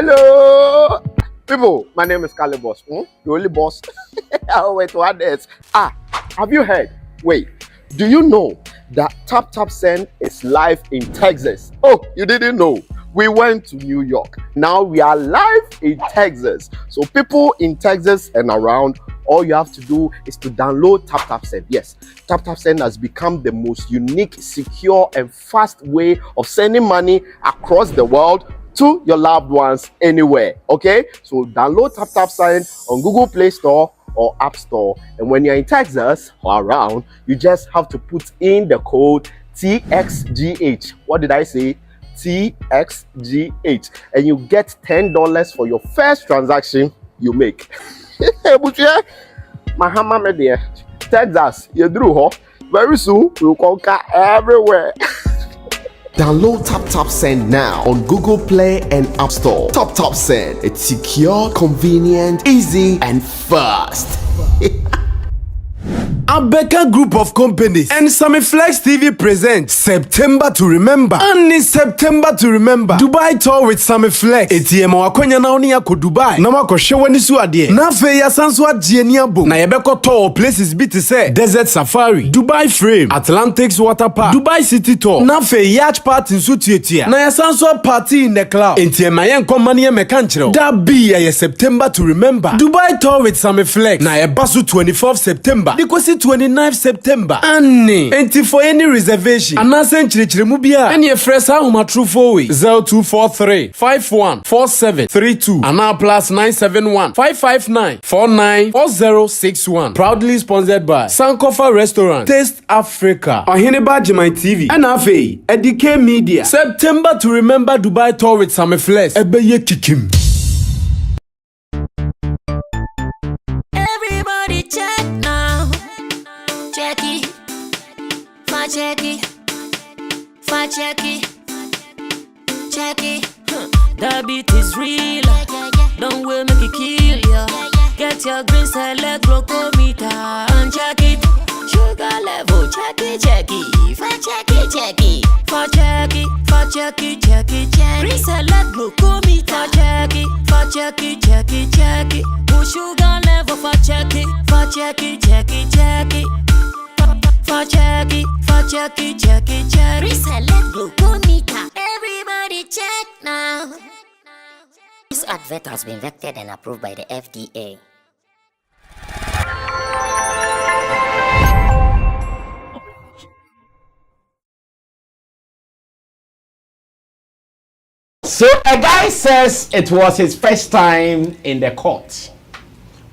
Hello, people. My name is Kale Boss. The only boss. Oh, wait, what else? Have you heard? Wait, do you know that Tap Tap Send is live in Texas? Oh, you didn't know? We went to New York. Now we are live in Texas. So people in Texas and around, all you have to do is to download Tap Tap Send. Yes, Tap Tap Send has become the most unique, secure, and fast way of sending money across the world to your loved ones anywhere. Okay, so download Tap Tap Send on Google Play Store or App Store, and when you're in Texas or around, you just have to put in the code TXGH. What did I say? TXGH, and you get $10 for your first transaction you make. Mahama media, Texas, you drew, very soon we'll conquer everywhere. Download Tap Tap Send now on Google Play and App Store. Tap Tap Send, it's secure, convenient, easy, and fast. Abeka Group of Companies and Sammy Flex TV presents September to Remember. And in September to Remember, Dubai tour with Sammy Flex. ATM wakonya na oni yako Dubai. Na wako shewe nisu adie. Na fe ya sansu adie ni abo. Na yebeko tour places biti se Desert Safari, Dubai Frame, Atlantics Water Park, Dubai City Tour. Na fe yacht party nsu tietia. Na ya sansu party in the cloud. ATM ayen komani ya mekanchiro. Da bi ya September to Remember. Dubai tour with Sammy Flex. Na yebasu 24th September. Dikosi 29th September. Annie. And for any reservation, Anasen Chirichiremubia. And your fresh home true for 0243 514732. Ana plus 971 559 494061. Proudly sponsored by Sankofa Restaurant, Taste Africa, Ohineba Jemai TV, and Afe, Edike Media. September to Remember Dubai tour with Sammy Flex. Ebeye Kikim. Everybody check now. Check it, check it, check it, check it. The beat is real. Don't wait, make it kill ya. Get your green select glucometer and check it. Sugar level, check it, check it. Check it, check it. Check it, check it, check it, check it. Green select glucometer. Check it, check it, check it, check it. Sugar level, check it, check it, check it, check it. Check it, check it, check it, check it. Reselect glucometer. Everybody check now. This advert has been vetted and approved by the FDA. So a guy says it was his first time in the court.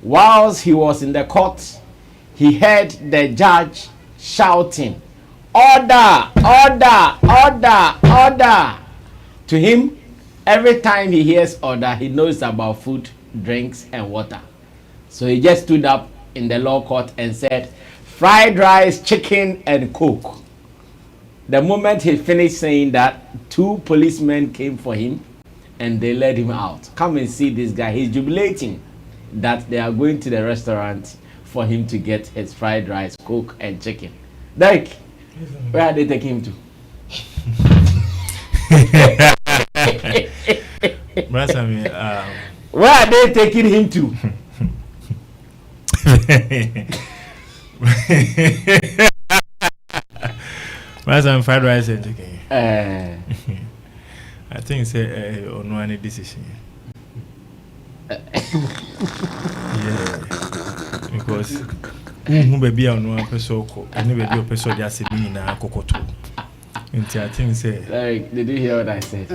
Whilst he was in the court, he heard the judge shouting, "Order, order, order, order." To him, every time he hears order, he knows about food, drinks, and water. So he just stood up in the law court and said, "Fried rice, chicken, and coke." The moment he finished saying that, 2 policemen came for him and they led him out. Come and see this guy. He's jubilating that they are going to the restaurant for him to get his fried rice, coke, and chicken. Derek, where are they taking him to? Where are they taking him to? Fried rice and chicken. I think it's on one decision. Yeah, because baby on one person, and baby a person just being a cocoto. And I think say, Like, did you hear what I said?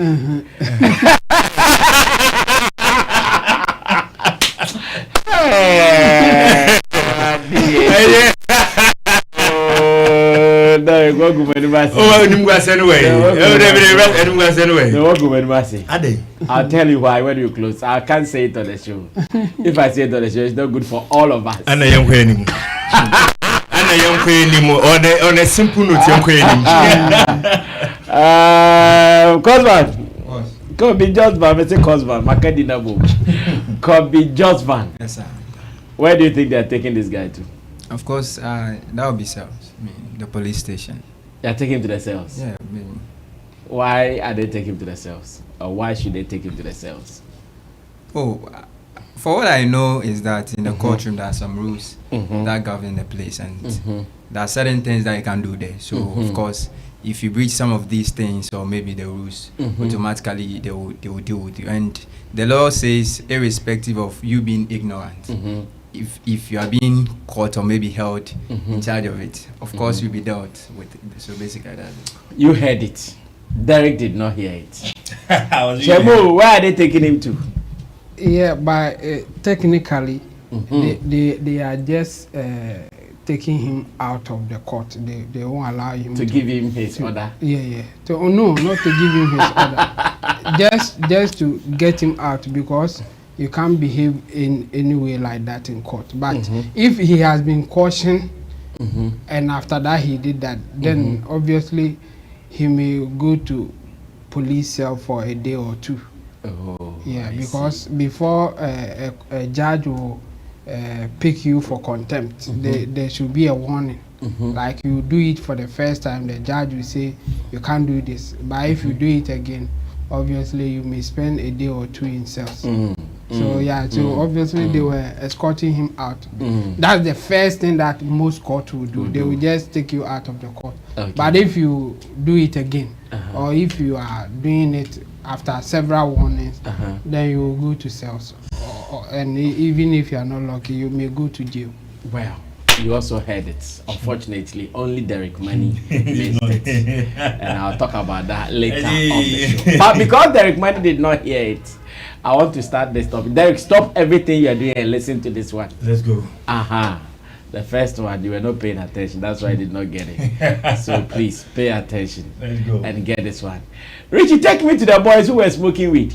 I'll tell you why when you close. I can't say it on the show. If I say it on the show, it's not good for all of us. And I am anymore. And I am anymore. On a simple note, I'm Cosman. Could be just van. I say Cosman. Makadina boom. Could be just van. Yes, sir. Where do you think they're taking this guy to? Of course, that would be cells. I mean, the police station. They're taking him to the cells? Yeah, I mean. Why are they taking him to the cells? Or why should they take him to the cells? Oh, for what I know is that in the courtroom there are some rules that govern the place, and there are certain things that you can do there. So of course, if you breach some of these things or maybe the rules, automatically they will deal with you. And the law says, irrespective of you being ignorant, if you are being caught or maybe held in charge of it, of course you'll be dealt with it. So basically that. You heard it. Derek did not hear it. Chemo, where are they taking him to? Yeah, but technically, they are just taking him out of the court. They won't allow him to give him his order. Yeah. No, not to give him his order. Just to get him out, because you can't behave in any way like that in court. But if he has been cautioned, and after that he did that, then obviously he may go to police cell for a day or two. Oh, yeah, because before a judge will pick you for contempt, there should be a warning. Like you do it for the first time, the judge will say you can't do this. But if you do it again, obviously you may spend a day or two in cells. So yeah, so obviously they were escorting him out. That's the first thing that most courts will do. They will just take you out of the court. Okay. But if you do it again, or if you are doing it after several warnings, then you will go to cells. And even if you are not lucky, you may go to jail. Well, you also heard it. Unfortunately, only Derek Money missed it. And I'll talk about that later on the show. But because Derek Money did not hear it, I want to start this topic. Derek, stop everything you're doing and listen to this one. Let's go. The first one, you were not paying attention. That's why I did not get it. So please, pay attention. Let's go. And get this one. Richie, take me to the boys who were smoking weed.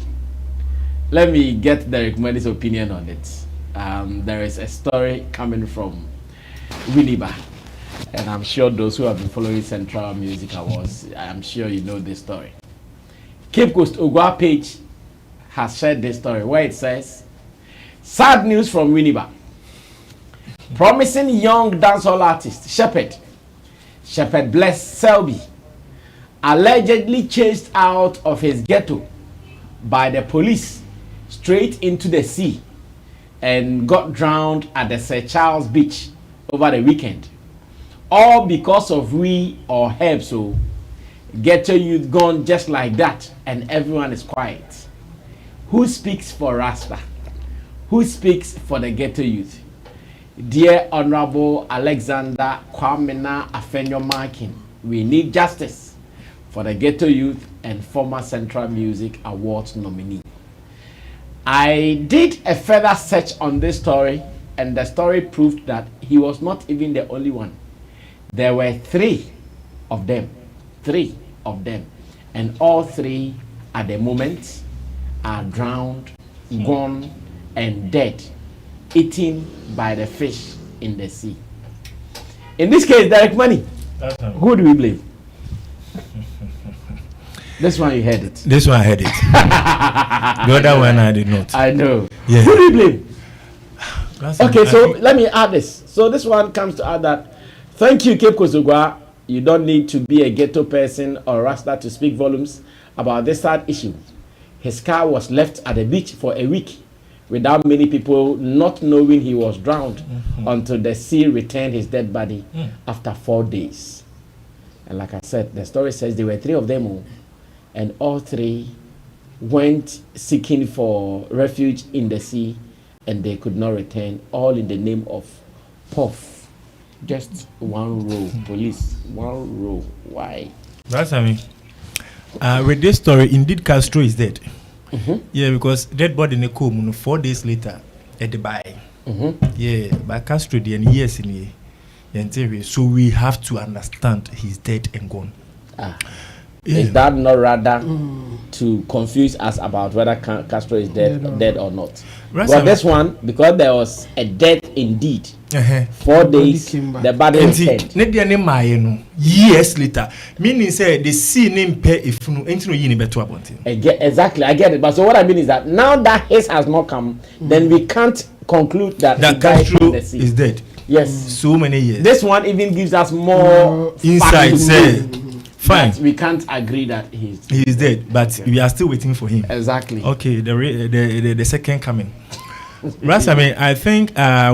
Let me get Derek Money's opinion on it. There is a story coming from Winneba. And I'm sure those who have been following Central Music Awards, I'm sure you know this story. Cape Coast Ogwa page has shared this story where it says, sad news from Winneba. Promising young dancehall artist Shepherd Bless Selby, allegedly chased out of his ghetto by the police straight into the sea and got drowned at the Sir Charles Beach over the weekend. All because of we or help. So ghetto youth gone just like that and everyone is quiet. Who speaks for Rasta? Who speaks for the ghetto youth? Dear Honorable Alexander Kwamena Afenyo Markin, we need justice for the ghetto youth and former Central Music Awards nominee. I did a further search on this story, and the story proved that he was not even the only one. There were three of them, and all three at the moment are drowned, gone, and dead, eaten by the fish in the sea. In this case, Derek Money, who do we blame? This one you heard it. This one I heard it. The other one I did not. I know. Yeah. Who do we blame? Okay, so let me add this. So this one comes to add that, thank you, Cape Kozugwa. You don't need to be a ghetto person or Rasta to speak volumes about this sad issue. His car was left at the beach for a week without many people not knowing he was drowned until the sea returned his dead body after 4 days. And like I said, the story says there were three of them, and all three went seeking for refuge in the sea, and they could not return, all in the name of Puff. Just one row, police, one row. Why? That's I mean. With this story, indeed Castro is dead. Yeah, because dead body in the comb 4 days later at the buy. Yeah, but Castro the years in here. So we have to understand he's dead and gone. Yeah. Is that not rather to confuse us about whether Castro is dead or not? But this one, because there was a death indeed. 4 days, the body returned. Years later, meaning say the sea name pay if no yini better about him. Exactly, I get it. But so what I mean is that now that his has not come, then we can't conclude that Castro is dead. Yes, so many years. This one even gives us more insight. Fine. But we can't agree that he is dead, but we are still waiting for him. Exactly. Okay, the second coming. Right, I mean, I think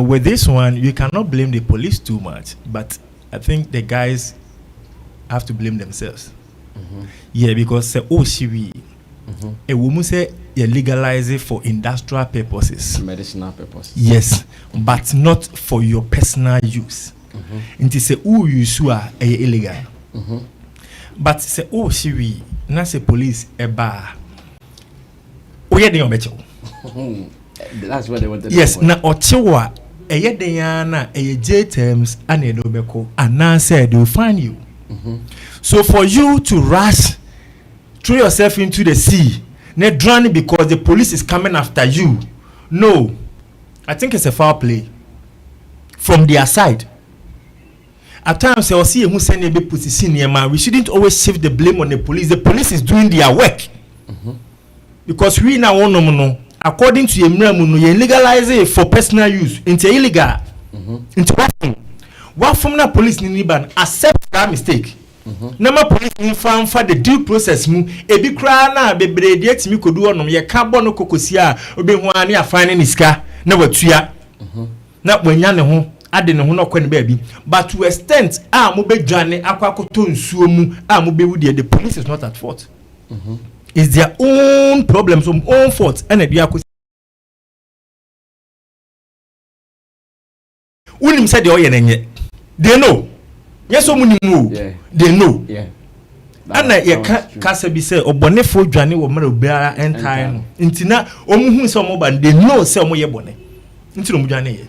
with this one, you cannot blame the police too much, but I think the guys have to blame themselves. Yeah, because a woman say you legalize it for industrial purposes, medicinal purposes. Yes, but not for your personal use. It is a use illegal. But say na say police a bar. That's what they wanted. Yes, na ochewa na J terms and edobeko and now said they will find you. So for you to rush, throw yourself into the sea, not drowning because the police is coming after you. No, I think it's a foul play from their side. At times, I will see who send a big position near man. We shouldn't always shift the blame on the police. The police is doing their work because we now no. According to Yemramuno, you legalize it for personal use. Into illegal. Into what from the police in ban accept that mistake. Nama police in farm for the due process mu ebi kra na bebre de atimi kodu onom ye ka bo no kokosia obi ho ani afan ni sika na watua na wanya ne ho ade ne ho no kwani ba bi but to extent mo be dwane akwakoto nsuo mu mo be wudi the police is not at fault. It's their own problems, own fault and they unim said they know. Yes, so many they know. Yeah. And I can't be said, or Bonefo Johnny or Marabella and time. Intina, who some mobile, they know some more bonnet. Into Mujane.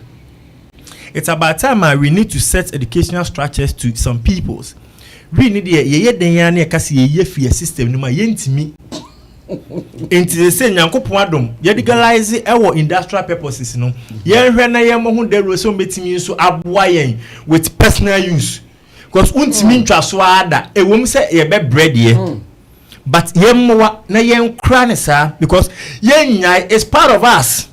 It's about time we need to set educational structures to some peoples. We need a kasi system, no my yentimi. Into the same Yankopon, you legalize our industrial purposes, no. Yen when I am who there was so meeting so abwayen with personal use. Because untimin traswada, a woman say a bed bread ye. But yemwa na yen cranisa because yen is part of us.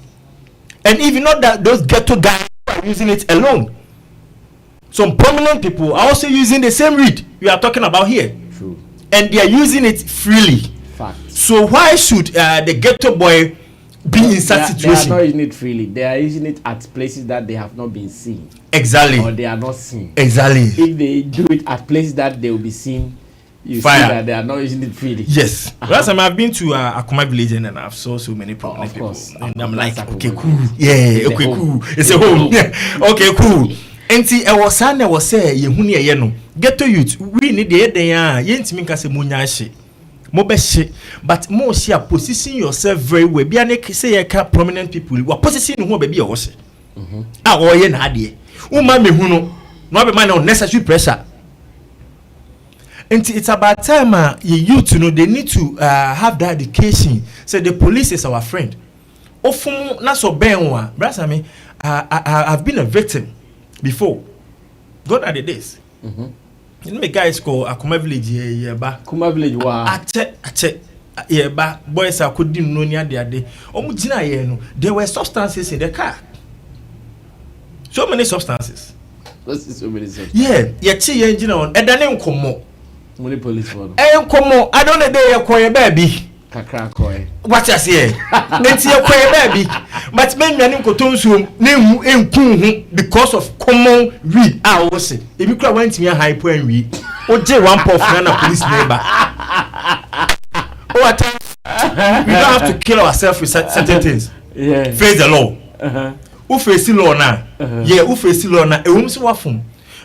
And even not that those ghetto guys are using it alone. Some prominent people are also using the same read we are talking about here. True. And they are using it freely. Fact. So why should the ghetto boy be in such situation? They are not using it freely. They are using it at places that they have not been seen. Exactly. Or they are not seen. Exactly. If they do it at places that they will be seen, you see that they are not using it freely. Yes. Last time I've been to Akuma village and I've saw so many prominent people. And I'm like, okay, cool. Yeah, okay, cool. It's a home. Okay, cool. Enti e was sana was say ye huni ye no ghetto youth we need the den ye ntimi nka se munya hye mo be hye but mo share position yourself very well bia ne say ye ka prominent people wa position no ho ba bia wo hye a wo ye na ade uma me hu no be man unnecessary pressure. Enti it's about time ye youth know they need to have that education. So the police is our friend ofum na so benwa brasa me I've been a victim before. God at the days. You know, the guys call Akuma village here, Kuma village wa. Ache, yeah, boys are couldn't know near the day. No, there were substances in the car. So many substances. So many substances. Yeah, engine on. And then come more. Money police for. Come more. I don't know they acquire baby. What I say? Let's see a baby. But men yanim kotonsu nemu enku because of common read. I was say if you cry went me a high point read. Oje one puff na police neighbor. We don't have to kill ourselves with certain things. Yeah. Face the law. Who face the law now? Yeah, who face the law now?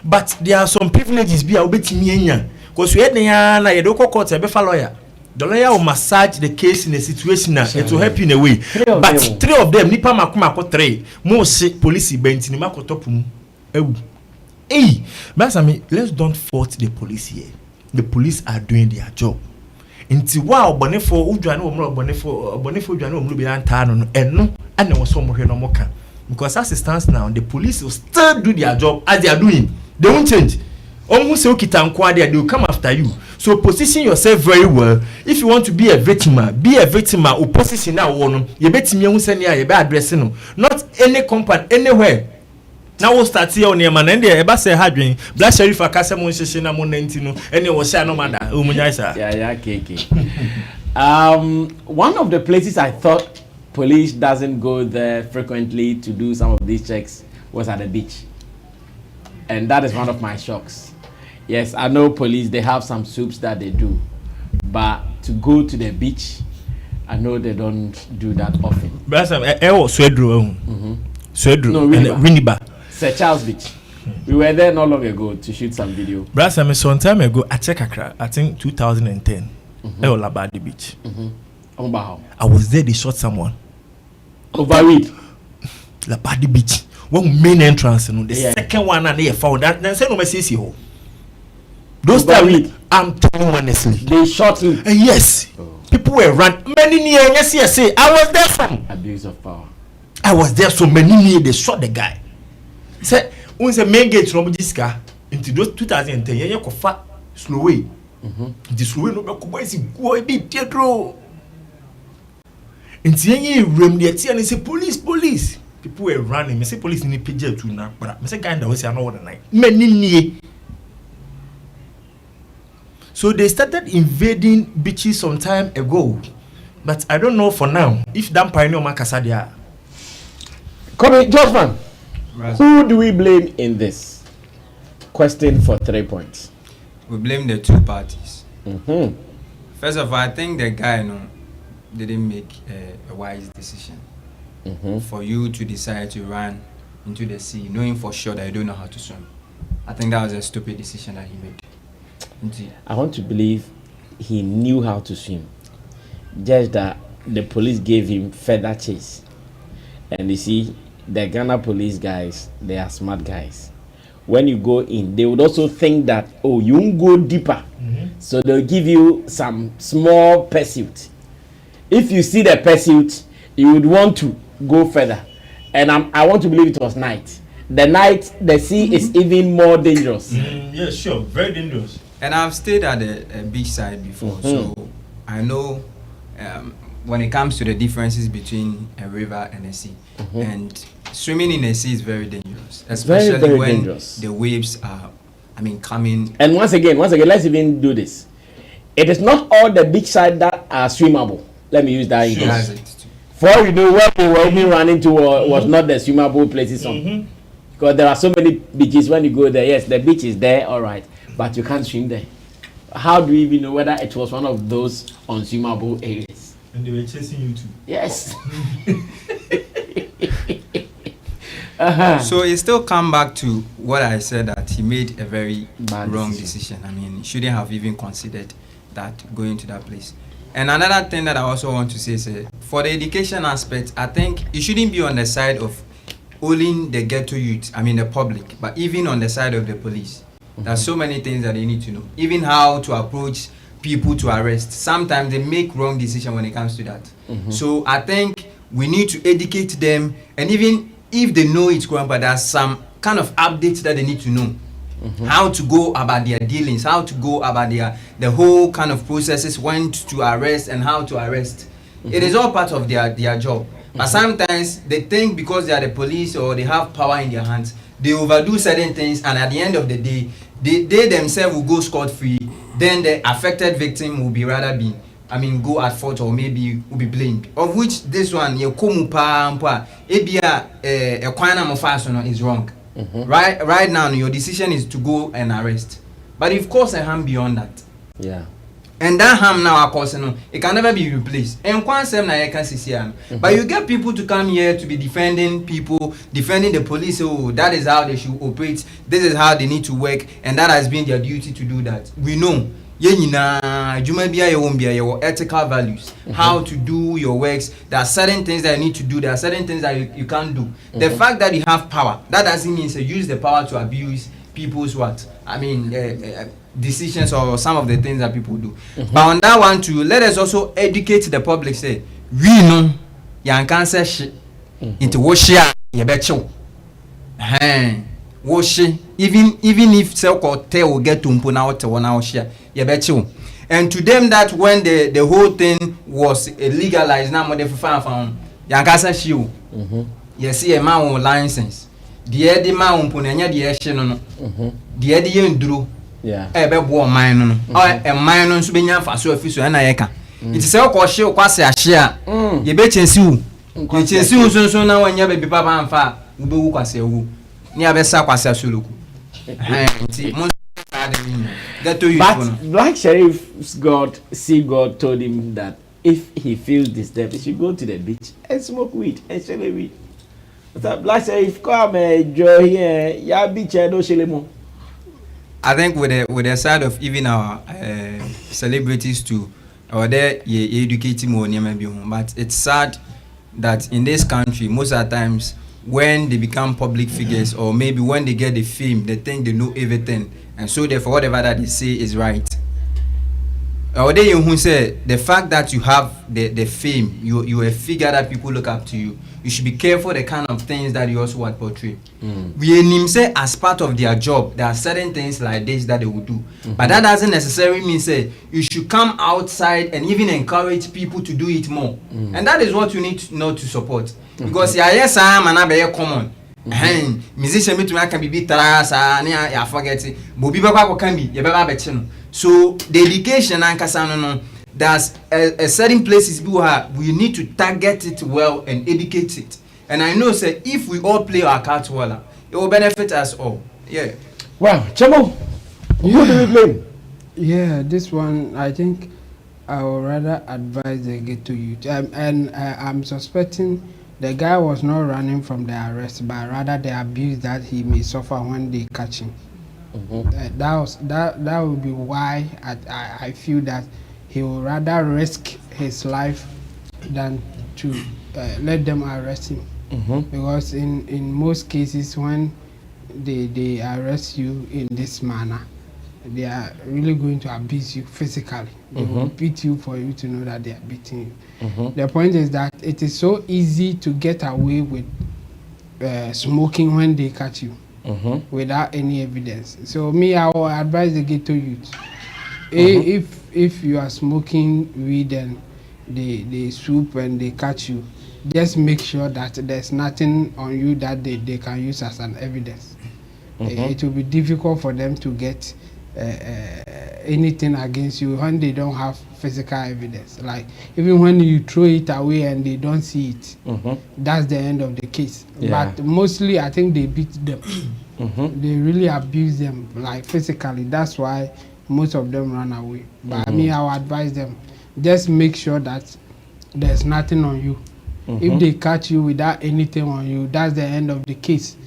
But there are some privileges be a bit me because we had na you don't court a befa lawyer. The lawyer will massage the case in a situation that it will help you in a way. But three of them, nipa makuma ko three. Most police bent ni makotopu. Hey, let's don't fault the police here. The police are doing their job. Until wow, bonefo udwane omro bonefo udwane omro bi anta no eno and there was some here no more can. Because as it stands now, the police will still do their job as they are doing. They won't change. They will come after you. So position yourself very well. If you want to be a victim. Or position now one. You bet me who send you be addressing. Not any company anywhere. Now we start here on your man and there eba say hadwen black sheriff akase mo nhehye na mo 90 no ene wo sha no mada omunyaisa. Yeah, KK. One of the places I thought police doesn't go there frequently to do some of these checks was at the beach. And that is one of my shocks. Yes, I know police, they have some soups that they do. But to go to the beach, I know they don't do that often. Brasam Swedro. Swedro No, and Winneba. Sir Charles Beach. We were there not long ago to shoot some video. Brasam some time ago I check Accra, I think 2010. Labadi Beach. I was there, they shot someone. Overread. Labadi Beach. One main entrance, the second one and they found that. Then say no message here. Those times, I'm telling you honestly. They shot him. Yes. People were run many near. Yes. I was there from abuse of power. I was there so many near. They shot the guy. Say, when the main gate from this car into those 2010, you go fat slow way. The slow way no go is go a bit theatre. Into any room there, and say police. People were running. I say police in the PJ too now, but I say guy that was say another night. Many near. So they started invading beaches some time ago, but I don't know for now if that pioneer Nkansah they are. Come Josman, who do we blame in this? Question for 3 points. We blame the two parties. First of all, I think the guy didn't make a wise decision. For you to decide to run into the sea, knowing for sure that you don't know how to swim. I think that was a stupid decision that he made. I want to believe he knew how to swim. Just that the police gave him further chase. And you see, the Ghana police guys, they are smart guys. When you go in, they would also think that, oh, you won't go deeper. So they'll give you some small pursuit. If you see the pursuit, you would want to go further. And I want to believe it was night. The night, the sea is even more dangerous. Yeah, sure. Very dangerous. And I've stayed at the beach side before, so I know when it comes to the differences between a river and a sea. And swimming in a sea is very dangerous, especially very when dangerous. the waves are, coming. And once again, let's even do this. It is not all the beach side that are swimmable. Let me use that English. For you know, where we were even running to was not the swimmable places on. Because there are so many beaches when you go there. Yes, the beach is there, all right. But you can't swim there. How do we even know whether it was one of those unswimmable areas? And they were chasing you too. Yes. So it still come back to what I said, that he made a very wrong decision. He shouldn't have even considered that going to that place. And another thing that I also want to say is, for the education aspect, I think it shouldn't be on the side of only the ghetto youth, the public, but even on the side of the police. There's so many things that they need to know. Even how to approach people to arrest. Sometimes they make wrong decisions when it comes to that. So I think we need to educate them, and even if they know it's wrong, but there's some kind of updates that they need to know. How to go about their dealings, how to go about the whole kind of processes, when to arrest and how to arrest. It is all part of their job. But sometimes they think because they are the police or they have power in their hands, they overdo certain things, and at the end of the day, they themselves will go scot-free. Then the affected victim will be go at fault, or maybe will be blamed. Of which this one, is wrong. Right now, your decision is to go and arrest. But of course, a harm beyond that. Yeah. And that harm now, of course, it can never be replaced. And but you get people to come here to be defending people, defending the police. Oh, that is how they should operate. This is how they need to work, and that has been their duty to do that. We know. Your ethical values, how to do your works. There are certain things that you need to do. There are certain things that you can't do. The fact that you have power, that doesn't mean you use the power to abuse people's decisions or some of the things that people do. But on that one too, let us also educate the public. Say, we know Nkansah shit into washia yebecho. Washi, even if Selkote will get to Mpuna to 1 hour share, and to them that when the whole thing was legalized, now they found Nkansah shield. You see a man with license. deɛ de ma umpo na nya deɛ hye no no deɛ de yɛ nduro yeah ɛbɛbo ɔman no no ɛman no nso bɛnya mfaso afi so ɛna yɛka nti sɛ wokɔ hye kwase ahye a yɛbɛkyɛnsi wo yɛkyɛnsi wo nso na wanya baabi papa amfa wobɛwu kwase awu ne abɛsa kwase asoloku nti mo but Black Sheriff's God told him that if he feels disturbed, he should go to the beach and smoke weed and shell weed. So Black Sheriff, come enjoy here. Yeah, beach and no shelemo. I think with the side of even our celebrities too, or there you educating more maybe, but it's sad that in this country most of the times when they become public figures or maybe when they get the fame, they think they know everything, and so therefore whatever that they say is right. Or they who say the fact that you have the fame, you a figure that people look up to you. You should be careful the kind of things that you also want to portray. We say as part of their job, there are certain things like this that they will do, but that doesn't necessarily mean say you should come outside and even encourage people to do it more. And that is what you need to know to support. Because yes, I'm an abe common. Musician me to make can be tarasa ya forget it. But people can be you better. So the education and Nkansah there's a certain places we need to target it well and educate it. And I know say if we all play our cards well, it will benefit us all. Yeah. Wow, Chamo, who do we blame? Yeah, this one I think I would rather advise they get to youth. I'm suspecting the guy was not running from the arrest, but rather the abuse that he may suffer when they catch him. That would be why I feel that he would rather risk his life than to let them arrest him. Because in most cases when they arrest you in this manner, they are really going to abuse you physically. They will beat you for you to know that they are beating you. The point is that it is so easy to get away with smoking when they catch you without any evidence. So me, I will advise the ghetto youth. If you are smoking weed and they swoop and they catch you, just make sure that there's nothing on you that they can use as an evidence. It will be difficult for them to get anything against you when they don't have physical evidence. Like even when you throw it away and they don't see it, that's the end of the case. But mostly I think they beat them. They really abuse them like physically. That's why most of them run away. But I mean, I will advise them, just make sure that there's nothing on you. If they catch you without anything on you, that's the end of the case.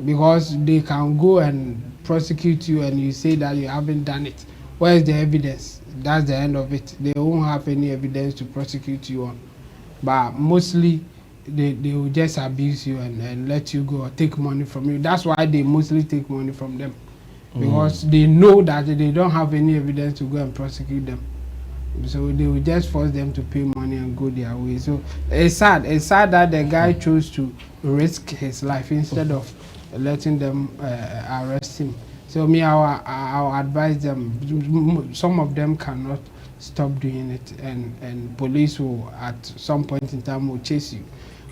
Because they can go and prosecute you and you say that you haven't done it. Where is the evidence? That's the end of it. They won't have any evidence to prosecute you on. But mostly they will just abuse you and let you go or take money from you. That's why they mostly take money from them. Because they know that they don't have any evidence to go and prosecute them. So they will just force them to pay money and go their way. So it's sad. It's sad that the guy chose to risk his life instead of letting them arrest him. So me, I will advise them. Some of them cannot stop doing it, and police will at some point in time will chase you.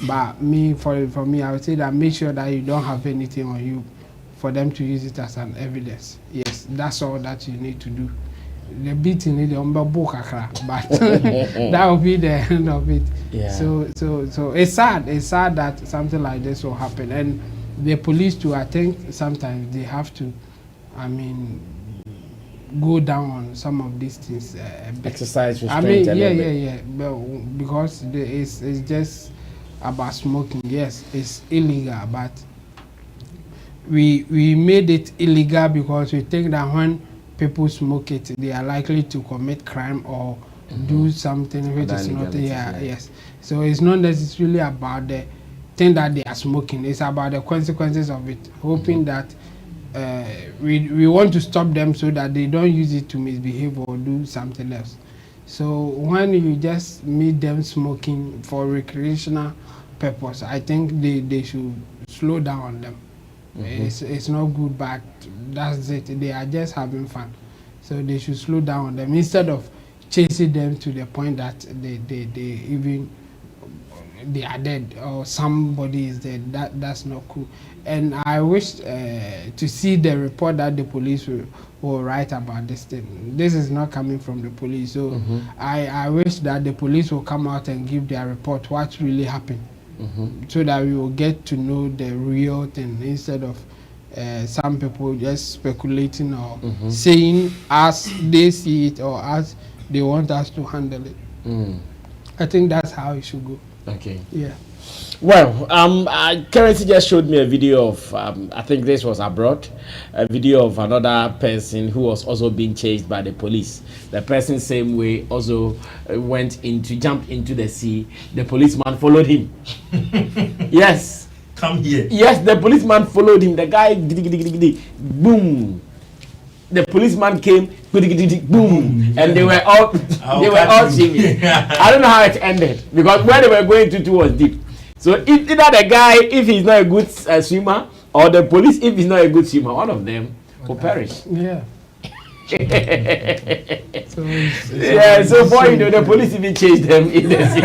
But me, for me, I would say that make sure that you don't have anything on you for them to use it as an evidence. Yes, that's all that you need to do. The beating is but that will be the end of it. So it's sad. It's sad that something like this will happen. And the police too, I think sometimes they have to, I mean, go down on some of these things. Exercise restraint. I mean, yeah. But because it's just about smoking. Yes, it's illegal, but we made it illegal because we think that when people smoke it, they are likely to commit crime or do something which is not. Yes. So it's not necessarily about the thing that they are smoking. It's about the consequences of it. Hoping that we want to stop them so that they don't use it to misbehave or do something else. So when you just meet them smoking for recreational purpose, I think they should slow down on them. It's not good, but that's it. They are just having fun, so they should slow down on them instead of chasing them to the point that they even they are dead or somebody is dead. That's not cool. And I wish to see the report that the police will write about this thing. This is not coming from the police, so I wish that the police will come out and give their report what really happened, so that we will get to know the real thing instead of some people just speculating or saying as they see it or as they want us to handle it. I think that's how it should go. Okay. Yeah. Well, Currency just showed me a video of, I think this was abroad, a video of another person who was also being chased by the police. The person same way also jumped into the sea. The policeman followed him. Yes. Come here. Yes, the policeman followed him. The guy, boom. The policeman came, boom, and they were all swimming. I don't know how it ended because where they were going to was deep. So either the guy, if he's not a good swimmer, or the police, if he's not a good swimmer, one of them will perish. Yeah. So for you know, the police even chased them in the sea.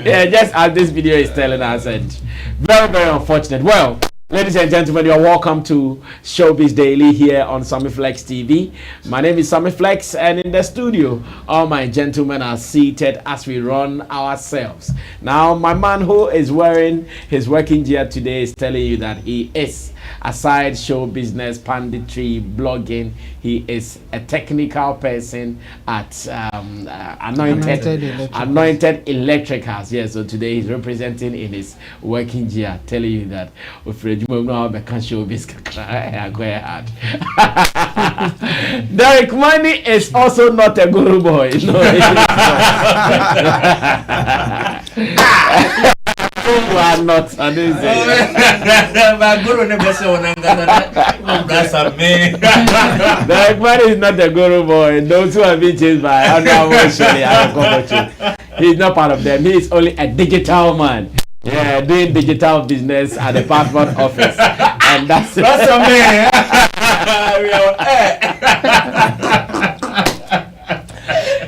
Yeah, just as this video is telling us, and very, very unfortunate. Well, ladies and gentlemen, you are welcome to Showbiz Daily here on Sammy Flex TV. My name is Sammy Flex, and in the studio, all my gentlemen are seated as we run ourselves. Now, my man who is wearing his working gear today is telling you that he is, aside show business, panditry, blogging, he is a technical person at Anointed Electricals. Yes, so today he's representing in his working gear, telling you that Derek Money is also not a guru boy. No, you are not. Derek Money is not a guru boy. Those who have been chased by he's not part of them. He is only a digital man. Yeah, doing digital business at the passport office, and that's it. That's a man.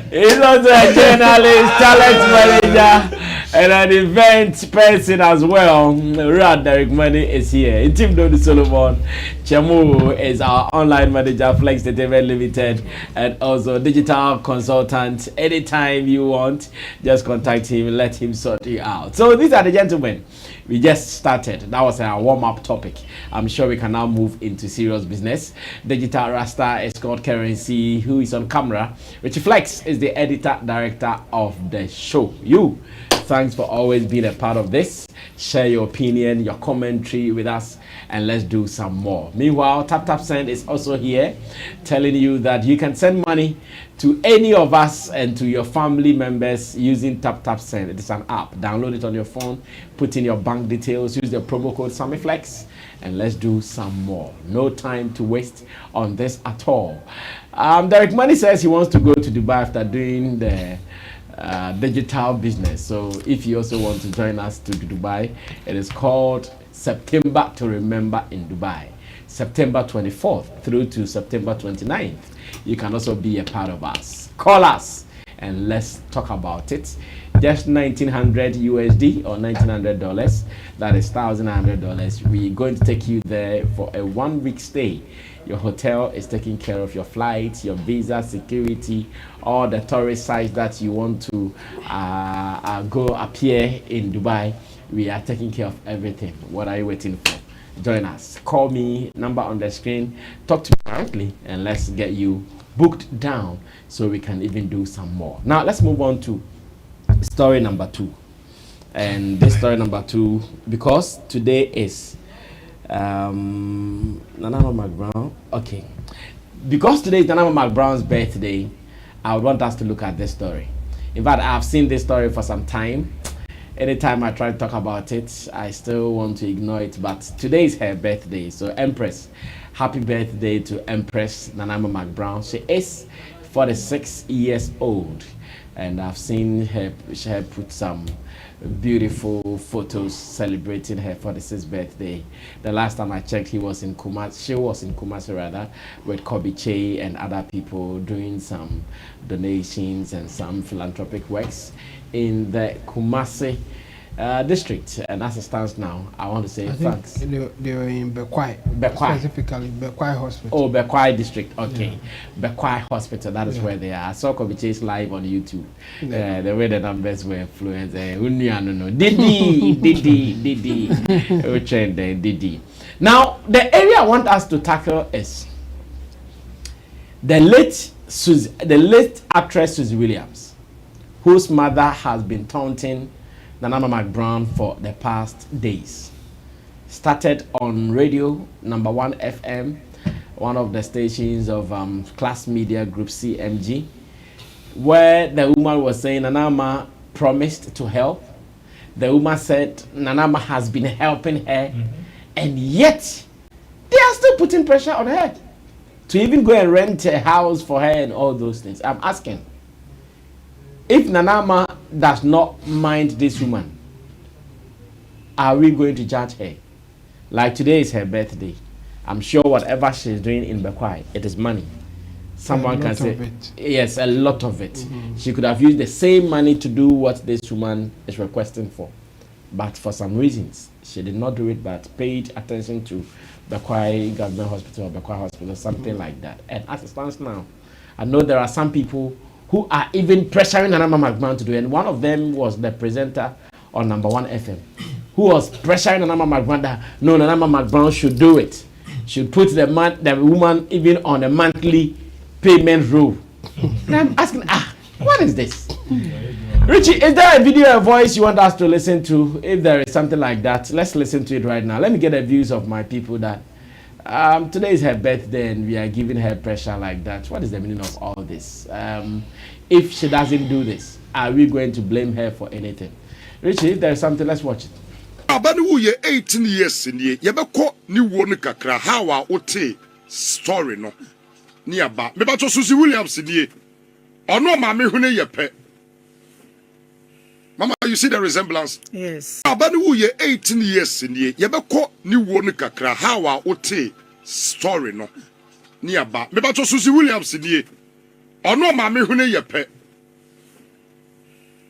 He's also a journalist, talent manager, and an event person as well. Rad Derek Money is here. In Team Dodi Solomon, Chamu is our online manager, Flex Entertainment Limited, and also digital consultant. Anytime you want, just contact him, let him sort you out. So these are the gentlemen. We just started. That was our warm-up topic. I'm sure we can now move into serious business. Digital Rasta is called Currency, who is on camera. Richie Flex is the editor-director of the show. Thanks for always being a part of this. Share your opinion, your commentary with us, and let's do some more. Meanwhile, Tap Send is also here, telling you that you can send money to any of us and to your family members using Tap Send. It is an app. Download it on your phone, put in your bank details, use the promo code SammyFlex, and let's do some more. No time to waste on this at all. Derek Money says he wants to go to Dubai after doing the digital business. So if you also want to join us to Dubai, it is called September to Remember in Dubai. September 24th through to September 29th. You can also be a part of us. Call us and let's talk about it. Just $1,900 USD or $1,900. That is $1,100. We're going to take you there for a 1 week stay. Your hotel is taking care of your flights, your visa, security, all the tourist sites that you want to go appear in Dubai. We are taking care of everything. What are you waiting for? Join us. Call me, number on the screen. Talk to me directly, and let's get you booked down so we can even do some more. Now, let's move on to story number 2. And this story number 2, because today is Nana McBrown. Okay. Because today is Nana McBrown's birthday, I would want us to look at this story. In fact, I've seen this story for some time. Anytime I try to talk about it, I still want to ignore it. But today is her birthday. So Empress, happy birthday to Empress Nana McBrown. She is 46 years old. And I've seen her put some beautiful photos celebrating her 46th birthday. The last time I checked, she was in Kumasi rather, with Kobe Che and other people doing some donations and some philanthropic works in the Kumasi district, and as it stands now, I want to say thanks. They were in Bekwai. Specifically, Bekwai Hospital. Oh, Bekwai district. Okay, Bekwai Hospital. That is where they are. I saw Kojo live on YouTube. The way the numbers were fluent. Didi. Now, the area I want us to tackle is the late actress Susie Williams, whose mother has been taunting Nanama McBrown for the past days. Started on radio, number 1 FM, one of the stations of Class Media Group CMG, where the woman was saying Nanama promised to help. The woman said Nanama has been helping her, and yet they are still putting pressure on her to even go and rent a house for her and all those things. I'm asking, if Nanama does not mind this woman, are we going to judge her? Like today is her birthday. I'm sure whatever she's doing in Bekwai, it is money. Someone can say, yes, a lot of it. She could have used the same money to do what this woman is requesting for. But for some reasons, she did not do it, but paid attention to Bekwai Government Hospital or Bekwai Hospital, something like that. And as it stands now, I know there are some people who are even pressuring Nanama McBrown to do it. And one of them was the presenter on number 1 FM, who was pressuring Nanama McBrown that no, Nanama McBrown should do it. Should put the woman even on a monthly payment rule. And I'm asking, what is this? Richie, is there a video or voice you want us to listen to? If there is something like that, let's listen to it right now. Let me get the views of my people that today is her birthday and we are giving her pressure like that. What is the meaning of all this? If she doesn't do this, are we going to blame her for anything? Richie, if there is something, let's watch it. Abani wo ye 18 years ni ye be ko ni wo ni kakra how a ote story no ni aba me ba to Susie Williams ni ono ma me hu ne ye pe. Mama, you see the resemblance? Yes. Abani wo ye 18 years ni ye be ko ni wo ni kakra how a ote story no ni aba me ba to Susie Williams ni ono ma me hu ne ye pe.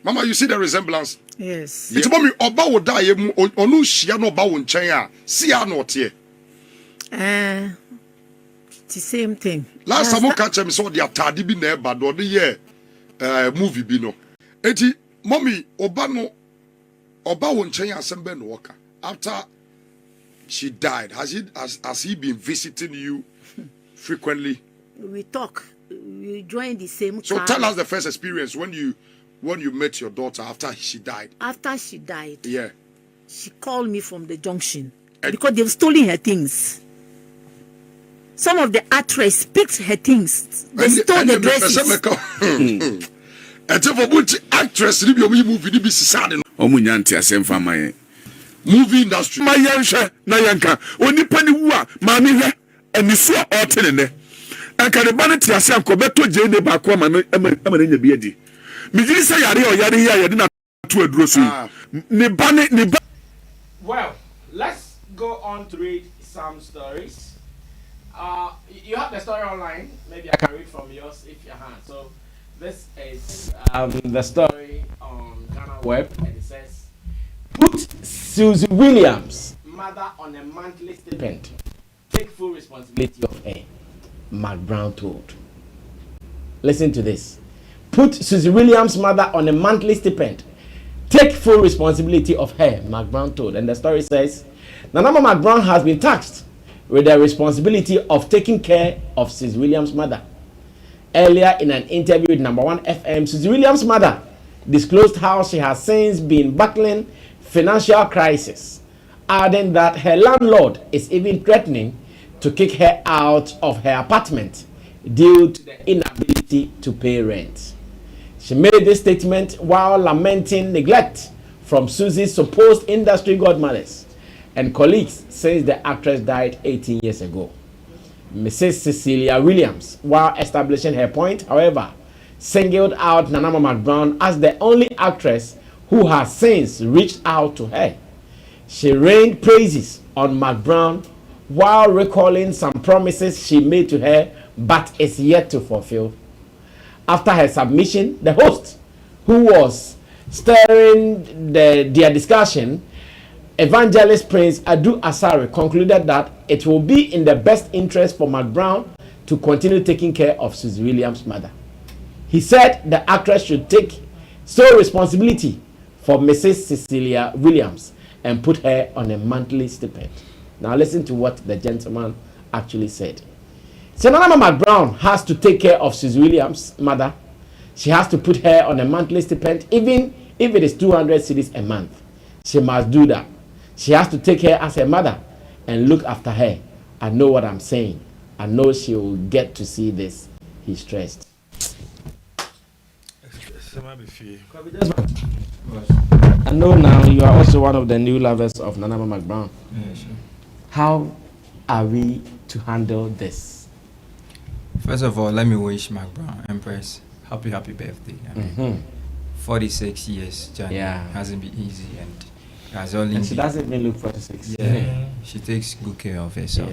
Mama, you see the resemblance? Yes. It's mommy oba wo da ye mu onu hia no ba wo nchen a si a no tie. The same thing. Last time I catch him so the atade bi na e ba do ye movie bi no. Eti mommy oba wo nchen asem be no woka. After she died, has he been visiting you frequently? We talk. We join the same So car. tell us the first experience when you met your daughter after she died. After she died, Yeah. she called me from the junction because they've stolen her things. Some of the actresses picked her things. They stole the dresses. Actress ni bi omo movie ni bi sisade no. Omo nyanti asem fa maye. Movie industry. Ma yenhwe na yenka. Onipa ni wu a ma me hwe eniso a otene ne. Anka ne ba ne ti ase anko beto je ne ba ko ma na nya bi adi. Mijiri say yare o yare here yade na to aduro so. Well, let's go on to read some stories. You have the story online. Maybe I can read from yours if you have. So this is the story on Ghana Web, and it says, "Put Susie Williams' mother on a monthly stipend. Take full responsibility of her," McBrown told. Listen to this. Put Susie Williams' mother on a monthly stipend. Take full responsibility of her, McBrown told. And the story says, Nanama McBrown has been tasked with the responsibility of taking care of Susie Williams' mother. Earlier in an interview with number 1 FM, Susie Williams' mother disclosed how she has since been battling financial crisis, adding that her landlord is even threatening to kick her out of her apartment due to the inability to pay rent. She made this statement while lamenting neglect from Susie's supposed industry godmothers and colleagues since the actress died 18 years ago. Mrs. Cecilia Williams, while establishing her point, however, singled out Nanama McBrown as the only actress who has since reached out to her. She rained praises on McBrown while recalling some promises she made to her but is yet to fulfill. After her submission, the host, who was Stirring their discussion, Evangelist Prince Adu Asare concluded that it will be in the best interest for McBrown to continue taking care of Susie Williams' mother. He said the actress should take sole responsibility for Mrs. Cecilia Williams and put her on a monthly stipend. Now listen to what the gentleman actually said. Senanama McBrown has to take care of Susie Williams' mother. She has to put her on a monthly stipend, even if it is 200 cedis a month. She must do that. She has to take her as a mother and look after her. I know what I'm saying. I know she will get to see this. He stressed. I know now you are also one of the new lovers of Nanama McBrown. Yeah, sure. How are we to handle this? First of all, let me wish McBrown, Empress, happy birthday. I mean, 46 years journey hasn't been easy, and has only. And she doesn't even look 46. Yeah, she takes good care of herself.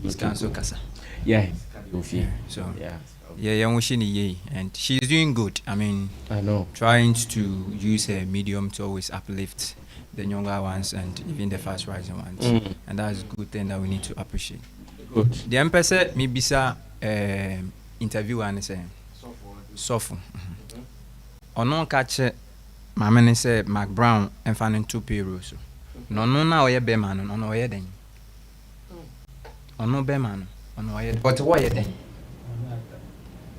It's Nkansah. Yeah. So I'm wishing her, and she's doing good. I mean, I know. Trying to use her medium to always uplift the younger ones and even the fast rising ones, and that's a good thing that we need to appreciate. Good. The Empress said, me bisa interview and say, Sofu. Ono catch my man say McBrown and finding 2 payrolls. No na oye be man, no oye den. Ono be man, ono oye. But what ye den?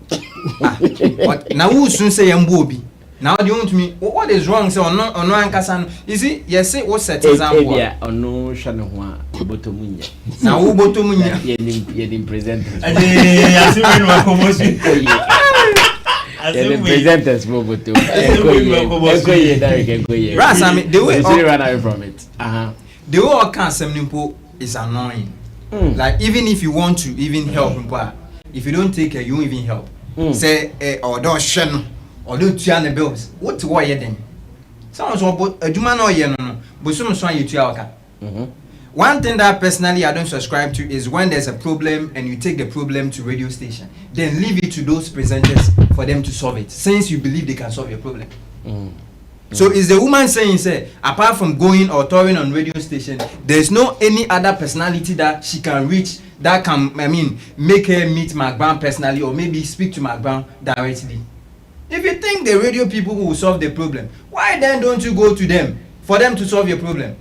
But now who soon say Mbobi? Now do you want me? What is wrong? Say ono Nkansah. You see, yes, say what set example. Yeah, ono shano hwa botomunya. Now who botomunya? Ye dim present. Assume we promotion. The presenters boto. Right, I mean, the way run away from it. The way all cancer is annoying. Like even if you want to even help, if you don't take care, you won't even help. Say, or don't shun, or don't turn the bills. What's why you then? Someone's about a Juma no yen, but someone's trying you to our. One thing that personally I don't subscribe to is when there's a problem and you take the problem to radio station, then leave it to those presenters for them to solve it, since you believe they can solve your problem. So is the woman saying, say, apart from going or touring on radio station, there's no any other personality that she can reach that can, make her meet McBrown personally or maybe speak to McBrown directly? If you think the radio people will solve the problem, why then don't you go to them for them to solve your problem?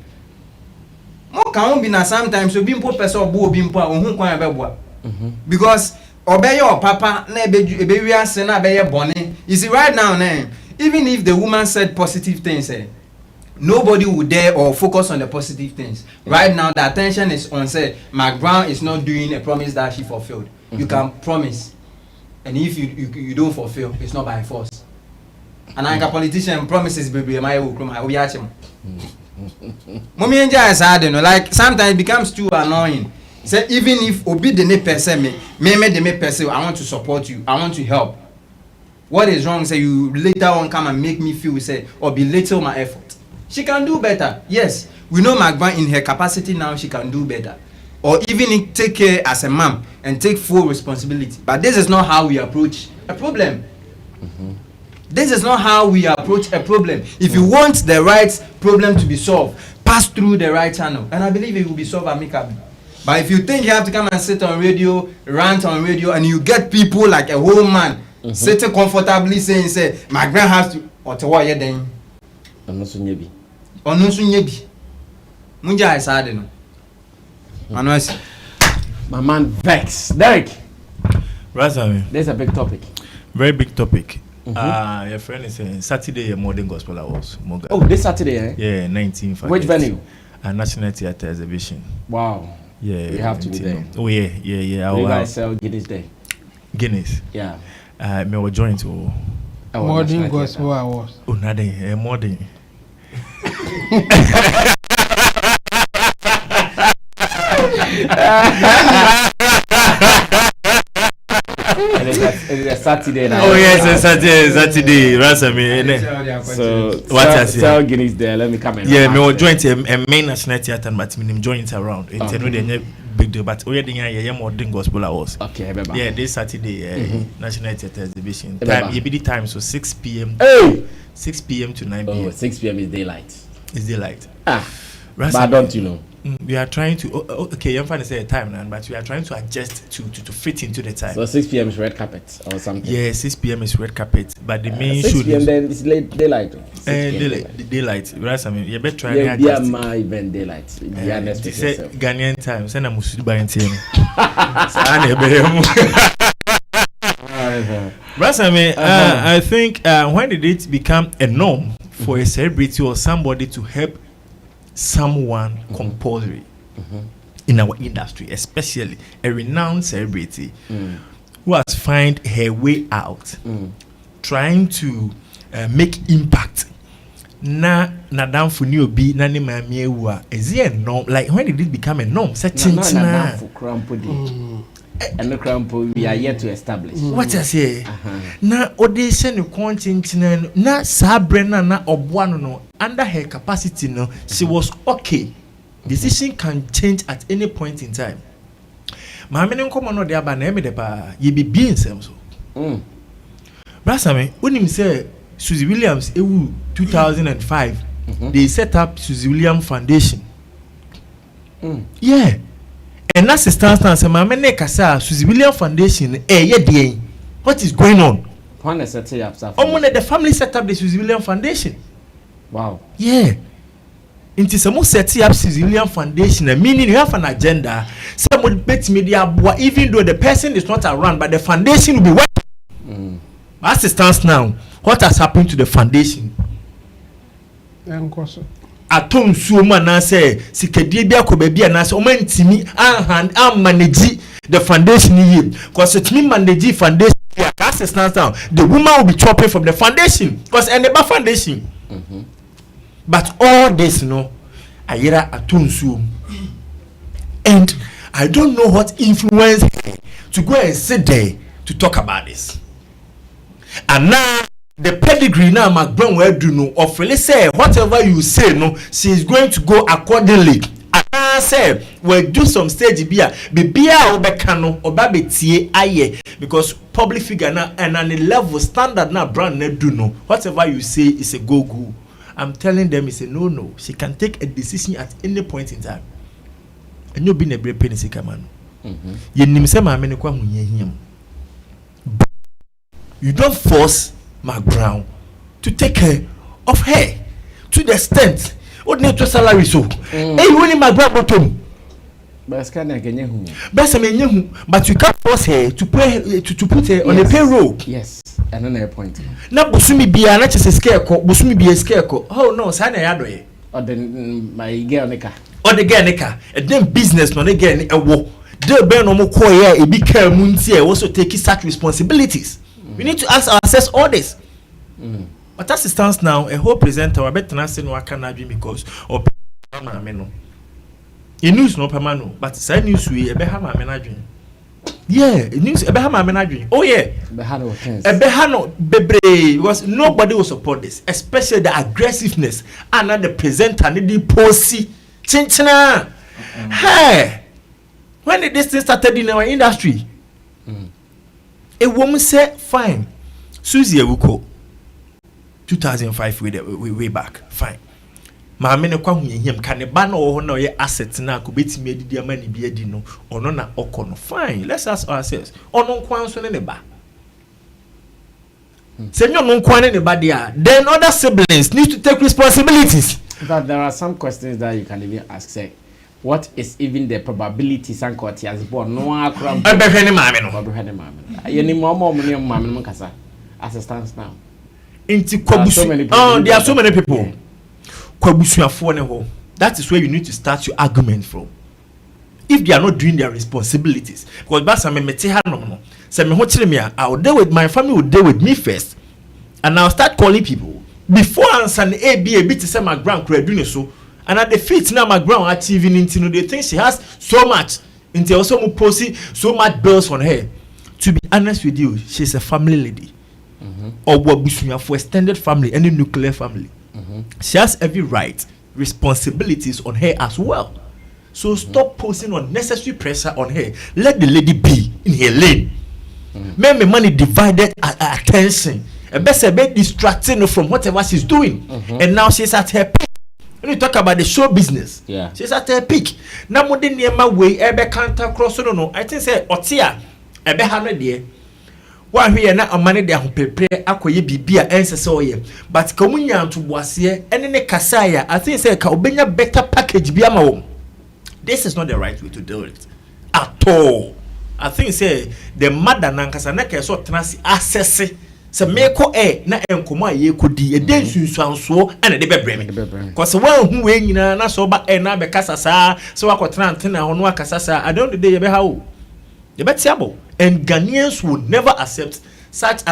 Mo can be na sometimes so bimpo person obo bimpo a ohun kwan abeboa. Because obey your papa na ebe wi ase na abeye bone. You see right now even if the woman said positive things, nobody would dare or focus on the positive things. Right now the attention is on say McBrown is not doing a promise that she fulfilled. You can promise, and if you don't fulfill, it's not by force. And like a politician promises baby my will come I will catch him. Mommy enjoy is hard, like sometimes it becomes too annoying. Say even if obi the ne person me the me person, I want to support you, I want to help. What is wrong? Say you later on come and make me feel say or belittle my effort. She can do better. Yes, we know McBrown in her capacity now she can do better. Or even take care as a mom and take full responsibility. But this is not how we approach a problem. This is not how we approach a problem. If you want the right problem to be solved, pass through the right channel. And I believe it will be solved amicably. But if you think you have to come and sit on radio, rant on radio, and you get people like a whole man sitting comfortably saying, say, McBrown has to, or to what you then? Onosunyebi. Munja is hard enough. My man Vex. Derek. Razami. There's a big topic. Very big topic. Your friend is saying Saturday Modern Gospel Awards. Oh, this Saturday, eh? Yeah, 19th. Which venue? A National Theatre exhibition. Wow. Yeah. We have to be there. Oh yeah. You guys sell Guinness Day. Guinness. Yeah. Me will join to Modern Gospel Awards. Oh, nothing. Modern. It's a Saturday now. Oh yes, it's Saturday. Razami. So what sell Guinness there. Let me come in. Yeah, me will join a main national theatre, but me join it around. It's big deal, but we are more than gospel hours. Okay, yeah, this Saturday, National Theatre Exhibition. Time, the time, so 6 p.m. Hey! 6 p.m. to 9 p.m. 6 p.m. is daylight. It's daylight. But don't you know? We are trying to okay, I'm trying to say a time now, but we are trying to adjust to fit into the time. So 6 p.m. is red carpet or something. Yeah, 6 p.m. is red carpet, but the main 6 p.m. then it's daylight. Daylight. Right, I mean, you better try and adjust. Yeah, my event daylight. Be honest with yourself. Ghanaian time. Send a musu by NTN. Right, I mean, I think when did it become a norm for a celebrity or somebody to help someone compulsory in our industry, especially a renowned celebrity who has find her way out, trying to make impact. Na down for new be na mamiwa. Is it a norm? Like when did it become a norm? Certain na for and the crampo we are yet to establish. What I say? Na audition you continue na sabrena na obuano no under her capacity no she was okay. Decision can change at any point in time. Maame ne nkomo no de aba na eme de pa ye be nsem so. Brasa me unim say Suzy Williams ewu 2005 they set up Suzy Williams Foundation. Yeah. And that's the stance. Maame ne kasa Suzy Williams Foundation what is going on? When set up the family set up the Suzy Williams Foundation. Wow. Yeah. Inti some set up Suzy Williams Foundation, meaning you have an agenda. Somebody bet media even though the person is not around, but the foundation will be working. That's the stance now. What has happened to the foundation? Atom suoma na say sikadie bia ko bia na say o mantimi manage the foundation here because it mean manage foundation assistance down the woman will be chopping from the foundation because and the foundation but all this ayira atom suom and I don't know what influenced her to go and sit there to talk about this. And now the pedigree now McBrown will do no or say whatever you say no she is going to go accordingly. And I say we'll do some stage bia obekano obabetie aye because public figure now and on a level standard now brand ne do no whatever you say is a go. I'm telling them it's a no. She can take a decision at any point in time. And you been a great penny man. You don't force McBrown to take care of her to the extent what need to salary so hey when McBrown bottom but you can't force her to pay to put her on a payroll. Yes, another point. Na busumi bia na chese scareko busumi bia scareko oh no sa na ya do ye or then my girl nika or the girl nika and then business no again e wo de be no mo ko ye e bi ka mu nti e also take such responsibilities. We need to ask ourselves all this. But that's the stance now. A whole presenter, I bet not say no, I cannot be because or no. In news no permano, but side news we a behama menaging. Yeah, news a behama menaging. Oh yeah, a behano bebre because nobody will support this, especially the aggressiveness and the presenter need the posy chinchina. Hey, when did this thing started in our industry? A woman said, fine. Suzy Ewuko, 2005 way back. Fine. Maame ne kwa hunye him kan ba na wo na ye asset na ko betimi adidi amani bi adi no ono na okono. Fine. Let's ask ourselves. Ono nkwan so ne ba. Se nyo no nkwan ne ba dia, then other siblings need to take responsibilities. But there are some questions that you can even ask. Say, what is even the probability Sankoti has born? No, I can't. I bet any mammy. Any more money on Mammy Mankasa as it stands now. There are so many people. That is where you need to start your argument from. If they are not doing their responsibilities, because that's I will deal with my family, will deal with me first, and I'll start calling people before answering a bit to say my grand doing so. And at the feet now McBrown achieving into they think she has so much until also posting so much bills on her. To be honest with you, she's a family lady. Or what for extended family, any nuclear family. She has every right, responsibilities on her as well. So stop posing unnecessary pressure on her. Let the lady be in her lane. Make me money divided attention. And best be distracting her from whatever she's doing. And now she's at her peak. When you talk about the show business, she's at her peak. Now more than near my way, ebe counter cross. No. I think say Otia, ebe 100 year. One here na amane de ahopepre akoye bibia ensese oye. But kamunya to boasie ene ne kasaya. I think say ka obenya better package bi ama wo. This is not the right way to do it at all. I think say the mother Nkansah na ke so tenasi access se meko na enkomo aye kodi e den sunsuanso na de bebre me. Cause one hu we nyina na so ba na be kasasa so akotena ntena hono akasasa. I don't dey be how. You bet siabo. And Ghanaians would never accept such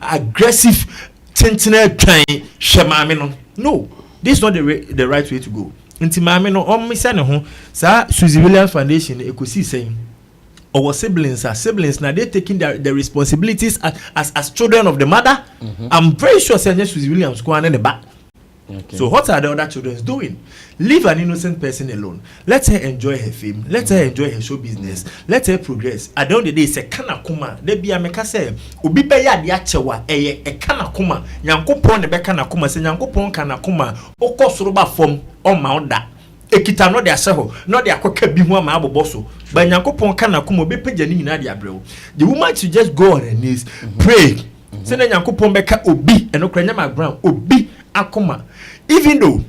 aggressive sentinel train shemamino. No, this is not the right way to go. Inti mamino misa ne ho sa Suzy Williams Foundation ekosi saying our siblings now they taking their responsibilities as children of the mother. I'm very sure Suzy Williams go on in the back. Okay. So what are the other children doing? Leave an innocent person alone. Let her enjoy her fame. Let her enjoy her show business. Let her progress. At the end of the day, say kana kuma. They be a meka say obi be ya di achewa e kana kuma. Nyankopon ne be kana kuma. Se Nyankopon kana kuma. Okosoroba form on ma oda. Ekita no de aseho. No de akoka bi ho ma aboboso. But Nyankopon kana kuma obi pagya ni nyina de abreo. The woman should just go on her knees, pray. Say na Nyankopon beka obi enokra nya McBrown obi akoma. Even though,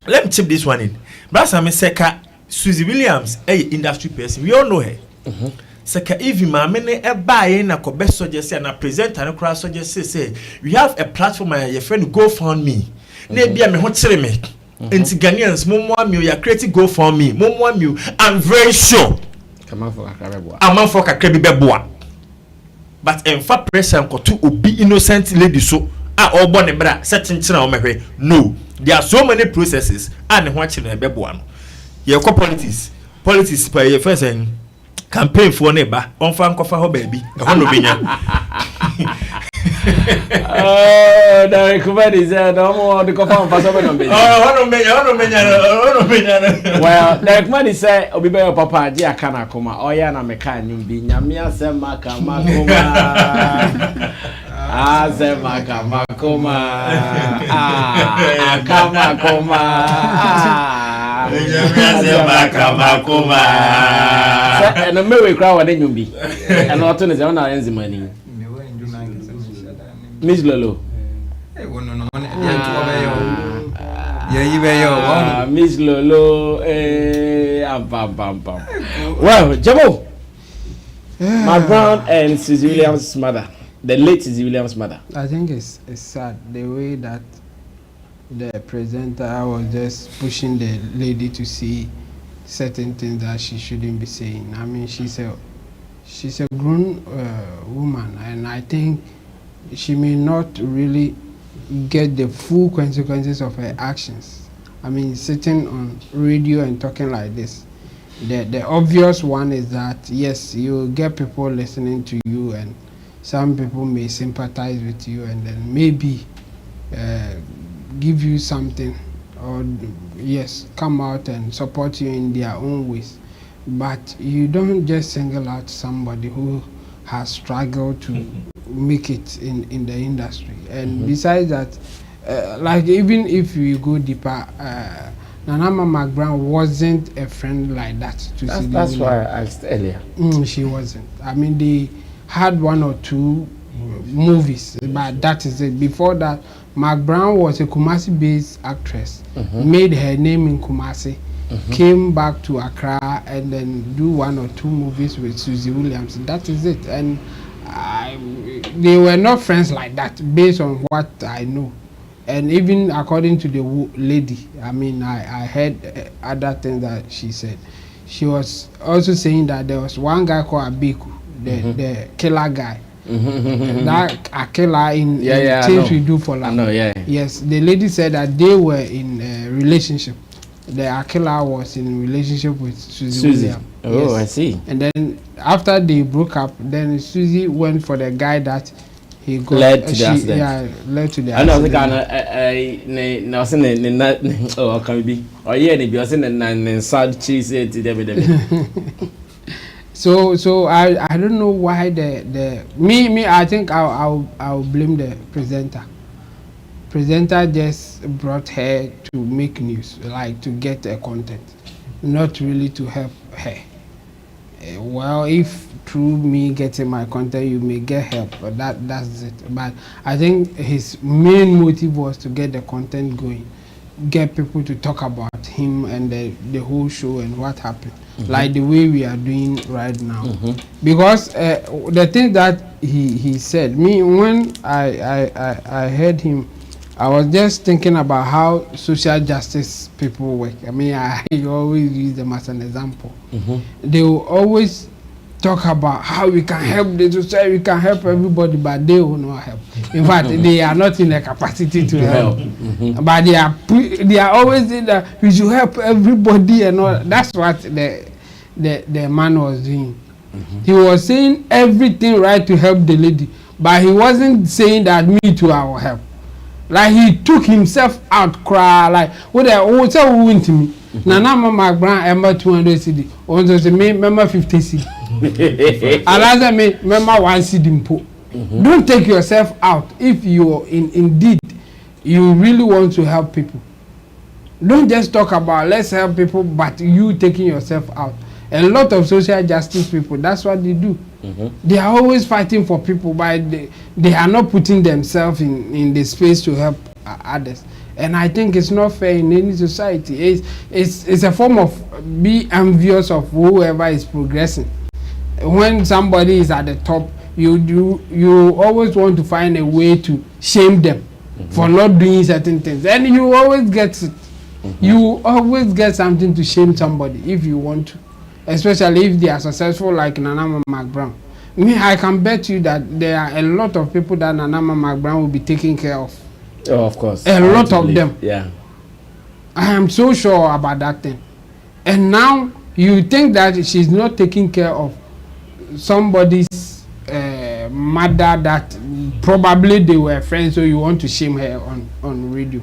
let me chip this one in. Brasa me seka Suzy Williams, industry person. We all know her. Seka even ma mene e buy na ko best suggest na presenter na crowd suggest say we have a platform your friend GoFundMe. Na bia me ho kire me. Enti Ghanaians momo am you create GoFundMe. Momo am you. I'm very sure. Amanfo kakra bi beboa. But en fa pressure nko to obi innocent lady so all born a bra certain china. No, there are so many processes and watching a beboano. Your politics by your first and campaign for neighbor on fan cover her baby. Oh, the recovery is no more the cover on well, the recovery say obi be your papa dia kana kuma oya na meka nyumbi nyamia se maka makuma Azema kama kuma kama kuma Azema kama kuma and me we cry wade nyumbi and not to say na enzi mani Miss Lolo Miss Lolo well Jamo McBrown and Suzy Williams' mother, the late Suzy Williams' mother. I think it's sad the way that the presenter was just pushing the lady to see certain things that she shouldn't be saying. I mean, she's a grown woman, and I think she may not really get the full consequences of her actions. I mean, sitting on radio and talking like this. The obvious one is that yes, you get people listening to you, and some people may sympathize with you, and then maybe give you something, or yes, come out and support you in their own ways. But you don't just single out somebody who has struggled to make it in the industry. And besides that, like even if you go deeper, Nanama McBrown wasn't a friend like that to see. That's why I asked earlier. She wasn't. I mean, they had one or two movies, but that is it. Before that, McBrown was a Kumasi-based actress, made her name in Kumasi, came back to Accra, and then do one or two movies with Suzy Williams. That is it. And they were not friends like that, based on what I know. And even according to the lady, I mean, I heard other things that she said. She was also saying that there was one guy called Abiku, the killer guy. That a killer in things we do for life. Yes, the lady said that they were in a relationship. The Akela was in a relationship with Suzy Williams. Oh, yes. I see. And then after they broke up, then Suzy went for the guy that he got led to the accident. Yeah, led to the I know accident. I was saying oh can be or yeah they be saying sad cheese it So I don't know why the me I think I'll blame the presenter. Presenter just brought her to make news, like to get a content, not really to help her. Well, if through me getting my content you may get help, but that's it. But I think his main motive was to get the content going, get people to talk about him and the whole show and what happened, like the way we are doing right now. Because the thing that he said, me when I heard him, I was just thinking about how social justice people work. I mean, I always use them as an example. They will always talk about how we can help the society, we can help everybody, but they will not help. In fact, they are not in the capacity to help. But they are always in that we should help everybody and all. That's what the man was doing. He was saying everything right to help the lady, but he wasn't saying that me too I will help. Like he took himself out, cry like what I what's up win to me. Nana McBrown Emma 200 CD. On the me member 50 CD. Alaza me member 1 CD impo. Don't take yourself out if you indeed you really want to help people. Don't just talk about let's help people, but you taking yourself out. A lot of social justice people, that's what they do. They are always fighting for people, but they are not putting themselves in the space to help others. And I think it's not fair in any society. It's a form of be envious of whoever is progressing. When somebody is at the top, you always want to find a way to shame them for not doing certain things, and you always get it. You always get something to shame somebody if you want to. Especially if they are successful like Nana McBrown. Me, I can bet you that there are a lot of people that Nana McBrown will be taking care of. Oh, of course. A lot of them. Yeah. I am so sure about that thing. And now you think that she's not taking care of somebody's mother that probably they were friends, so you want to shame her on radio.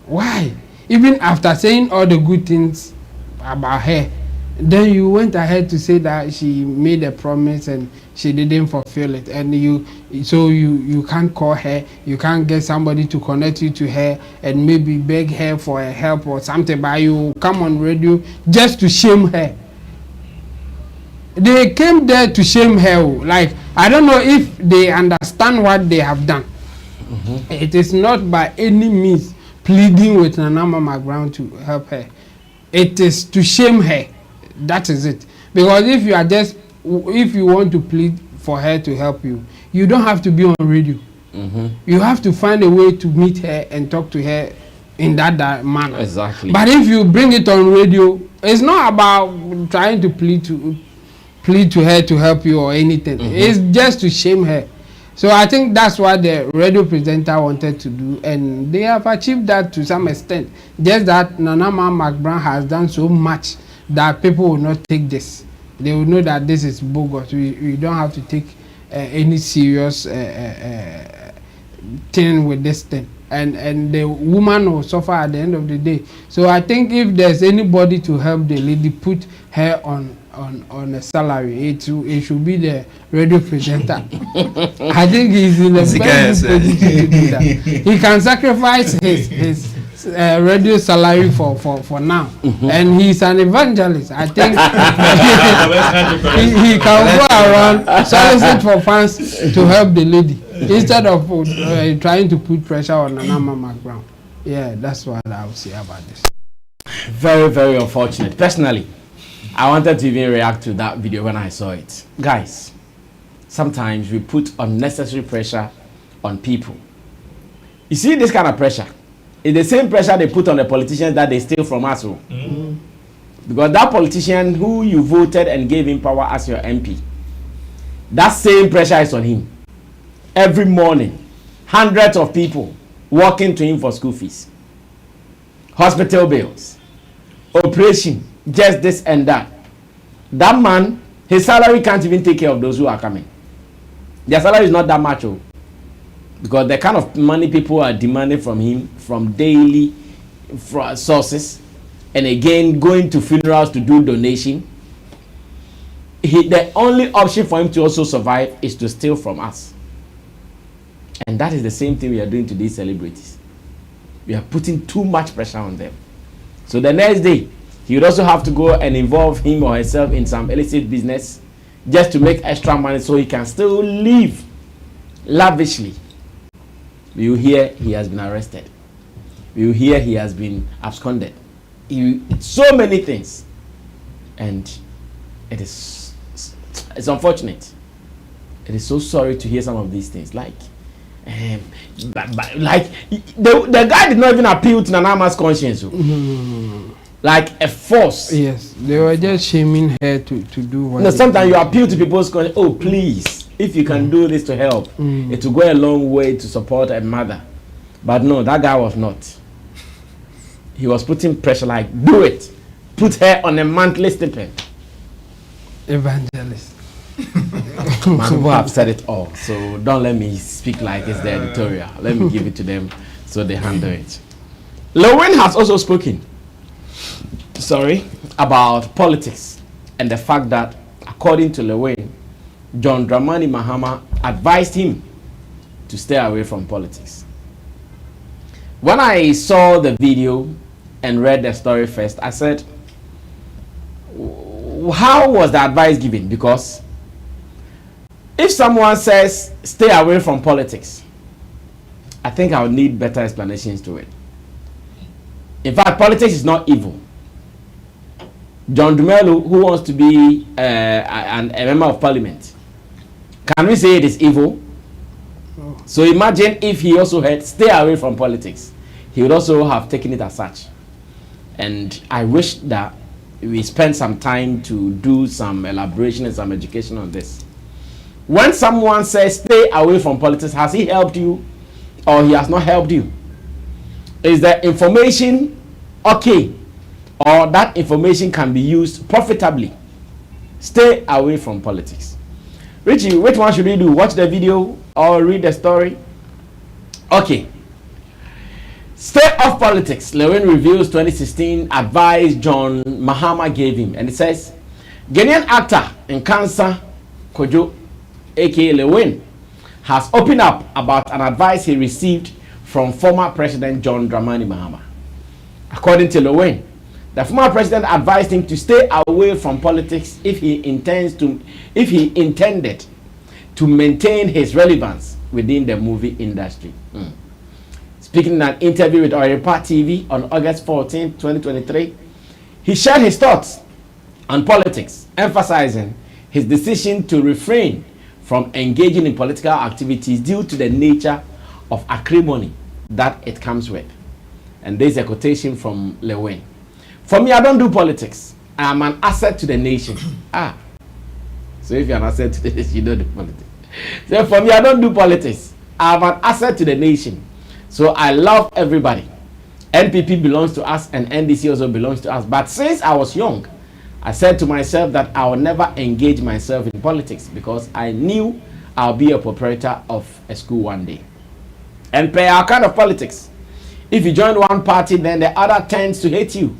Why? Even after saying all the good things about her, then you went ahead to say that she made a promise and she didn't fulfill it, and you can't call her, you can't get somebody to connect you to her and maybe beg her for a help or something, but you come on radio just to shame her. They came there to shame her. Like, I don't know if they understand what they have done. It is not by any means pleading with Nana McBrown to help her. It is to shame her. That is it. Because if you want to plead for her to help you, you don't have to be on radio. You have to find a way to meet her and talk to her in that manner. Exactly. But if you bring it on radio, it's not about trying to plead to her to help you or anything. It's just to shame her. So I think that's what the radio presenter wanted to do, and they have achieved that to some extent. Just that Nana McBrown has done so much that people will not take this. They will know that this is bogus. We don't have to take any serious thing with this thing. And the woman will suffer at the end of the day. So I think if there's anybody to help the lady, put her on a salary, it should be the radio presenter. I think he's in a very good position to do that. He can sacrifice his radio salary for now, and he's an evangelist. I think he can go around solicit for funds to help the lady instead of trying to put pressure on Nana McBrown. Yeah, that's what I would say about this. Very, very unfortunate. Personally, I wanted to even react to that video when I saw it. Guys, sometimes we put unnecessary pressure on people. You see this kind of pressure? It's the same pressure they put on the politicians that they steal from us. Because that politician who you voted and gave him power as your MP, that same pressure is on him. Every morning, hundreds of people walking to him for school fees, hospital bills, operation, just this and that. That man, his salary can't even take care of those who are coming. Their salary is not that much. because the kind of money people are demanding from him from daily sources, and again going to funerals to do donation, the only option for him to also survive is to steal from us. And that is the same thing we are doing to these celebrities. We are putting too much pressure on them. So the next day, he would also have to go and involve him or herself in some illicit business just to make extra money so he can still live lavishly. You hear he has been arrested. You hear he has been absconded. So many things. And it's unfortunate. It is so sorry to hear some of these things. Like the guy did not even appeal to Nanama's conscience. Like a force. Yes, they were just shaming her to do what. No, sometimes you appeal to people's conscience. Oh, please, if you can do this to help, it will go a long way to support a mother. But no, that guy was not. He was putting pressure like, do it. Put her on a monthly stipend. Evangelist. Man, people have said it all, so don't let me speak like it's the editorial. Let me give it to them so they handle it. Lilwyn has also spoken, about politics and the fact that, according to Lilwyn, John Dramani Mahama advised him to stay away from politics. When I saw the video and read the story first, I said, how was the advice given? Because if someone says stay away from politics, I think I would need better explanations to it. In fact, politics is not evil. John Dumelo, who wants to be a member of parliament, can we say it is evil? Oh. So imagine if he also had stay away from politics. He would also have taken it as such. And I wish that we spend some time to do some elaboration and some education on this. When someone says stay away from politics, has he helped you or he has not helped you? Is the information okay, or that information can be used profitably? Stay away from politics. Richie, which one should we do? Watch the video or read the story? Okay. Stay off politics. Lilwyn reveals 2016 advice John Mahama gave him. And it says, Ghanaian actor Nkansah Kojo, aka Lilwyn, has opened up about an advice he received from former President John Dramani Mahama. According to Lilwyn, the former president advised him to stay away from politics if he intended to maintain his relevance within the movie industry. Speaking in an interview with Oripa TV on August 14, 2023, he shared his thoughts on politics, emphasizing his decision to refrain from engaging in political activities due to the nature of acrimony that it comes with. And there's a quotation from Lilwyn. For me, I don't do politics. I am an asset to the nation. So if you're an asset to the nation, you don't do politics. So for me, I don't do politics. I am an asset to the nation. So I love everybody. NPP belongs to us and NDC also belongs to us. But since I was young, I said to myself that I will never engage myself in politics because I knew I'll be a proprietor of a school one day. And per our kind of politics, if you join one party, then the other tends to hate you.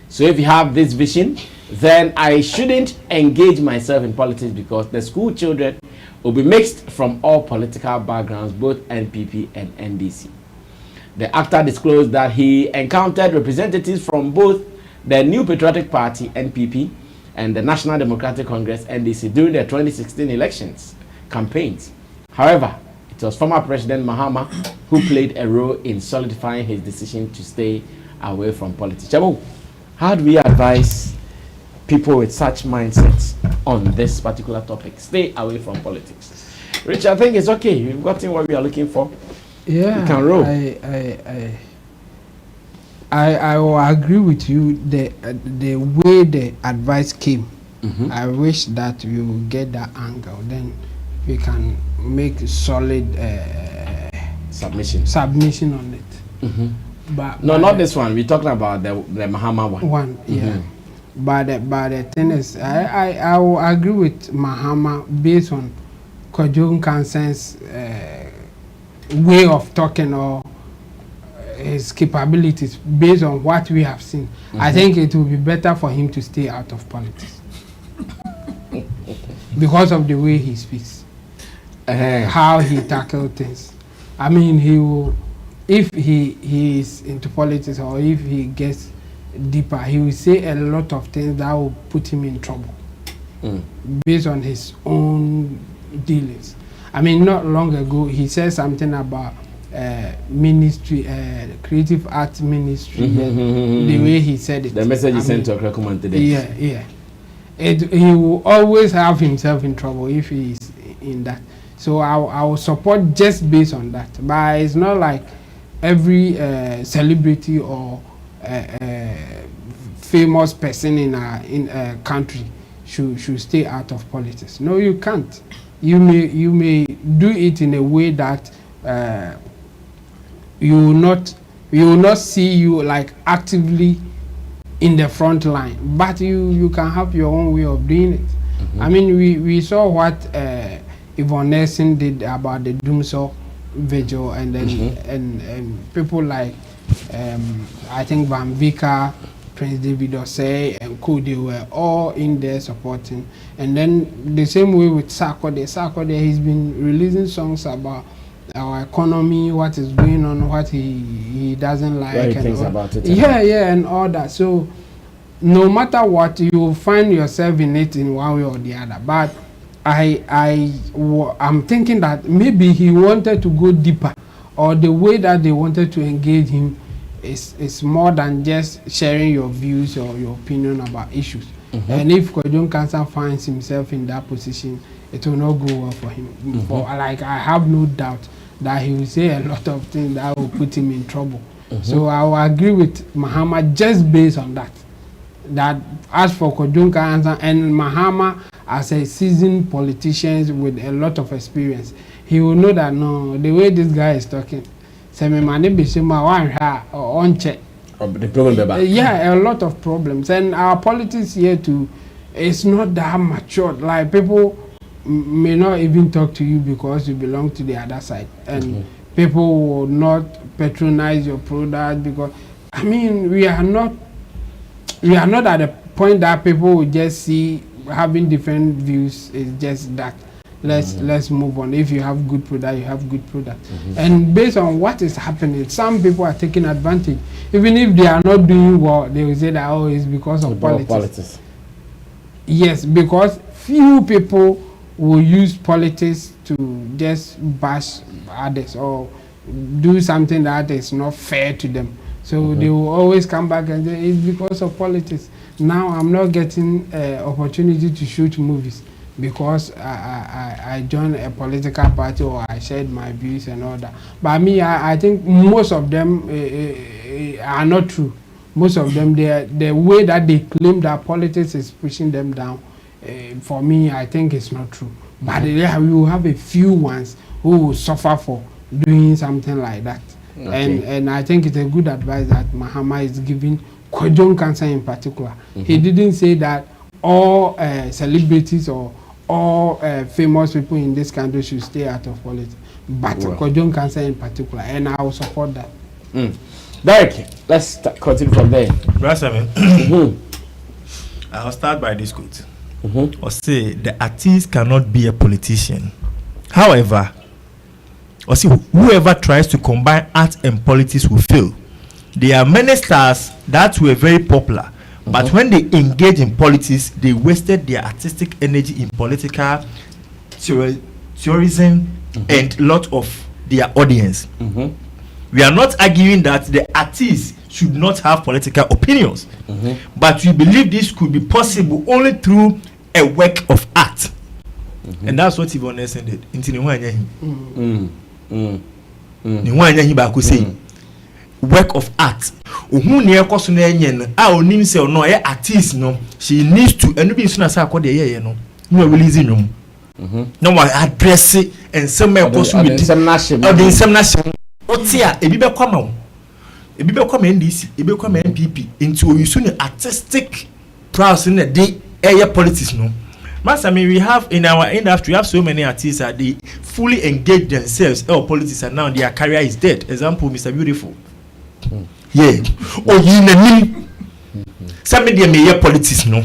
So if you have this vision, then I shouldn't engage myself in politics because the school children will be mixed from all political backgrounds, both NPP and NDC. The actor disclosed that he encountered representatives from both the New Patriotic Party, NPP, and the National Democratic Congress, NDC, during the 2016 elections campaigns. However, it was former President Mahama who played a role in solidifying his decision to stay away from politics. Chabu, how do we advise people with such mindsets on this particular topic? Stay away from politics. Rich, I think it's okay. You've gotten what we are looking for. Yeah, you can roll. I will agree with you. The way the advice came, I wish that we will get that angle. Then we can make solid submission on it. But no, not this one. We're talking about the Mahama one. Yeah. But the thing is, I will agree with Mahama based on Kojo Nkansah's way of talking or his capabilities based on what we have seen, I think it will be better for him to stay out of politics because of the way he speaks, how he tackles things. I mean, he will, if he is into politics or if he gets deeper, he will say a lot of things that will put him in trouble based on his own dealings. I mean, not long ago, he said something about ministry, creative arts ministry, the way he said it. The message he sent to Okrekuman today. Yeah. He will always have himself in trouble if he is in that. So I will support just based on that. But it's not like every celebrity or famous person in a country should stay out of politics. No, you can't. You may do it in a way that you will not see you like actively in the front line, but you can have your own way of doing it. I mean, we saw what Yvonne Nelson did about the Doomsday vigil, and then and people like I think Van Vika, Prince David Osei and Kojo were all in there supporting. And then the same way with Sarkodie, he's been releasing songs about our economy, what is going on, what he doesn't like, what he and thinks all, about it. yeah, and all that. So no matter what, you will find yourself in it in one way or the other. But I'm thinking that maybe he wanted to go deeper, or the way that they wanted to engage him is more than just sharing your views or your opinion about issues. And if Kojo Nkansah finds himself in that position, it will not go well for him. For, like, I have no doubt that he will say a lot of things that will put him in trouble. So I will agree with Mahama just based on that. That as for Kojo Nkansah and Mahama as a seasoned politician with a lot of experience, he will know that no, the way this guy is talking, Sammy the problem yeah, a lot of problems, and our politics here too, it's not that matured. Like, people may not even talk to you because you belong to the other side, and people will not patronize your product because, I mean, we are not at the point that people will just see having different views is just that. Let's move on. If you have good product, you have good product. And based on what is happening, some people are taking advantage. Even if they are not doing well, they will say that, oh, it's because of politics. Yes, because few people will use politics to just bash others or do something that is not fair to them. So they will always come back and say, it's because of politics. Now I'm not getting opportunity to shoot movies because I joined a political party or I shared my views and all that. But me, I think most of them are not true. Most of them, the way that they claim that politics is pushing them down, for me, I think it's not true. But we will have a few ones who will suffer for doing something like that. And I think it's a good advice that Mahama is giving Kojo Nkansah in particular. He didn't say that all celebrities or all famous people in this country should stay out of politics, but Kojo Nkansah in particular, and I will support that. Derek, let's continue from there. I'll start by this quote. Or say the artist cannot be a politician. However, or see, whoever tries to combine art and politics will fail. There are many stars that were very popular, but when they engage in politics, they wasted their artistic energy in political tourism and a lot of their audience. We are not arguing that the artists should not have political opinions, but we believe this could be possible only through a work of art. And that's what Yvonne Nelson did. Work of art. Who near Cosson onim say no artist no. She needs to and be soon as I call the no. No releasing room. No one address it and some with some national or some national. Otia e bibe kwama. E bibe kwama NDC, e bibe kwama MPP into you soon artistic prowess in the day air politics no. Master, I mean, we have in our industry, we have so many artists that they fully engage themselves in politics, and now their career is dead. Example, Mr. Beautiful. Yeah. Oh, you know, some media may hear politics, no.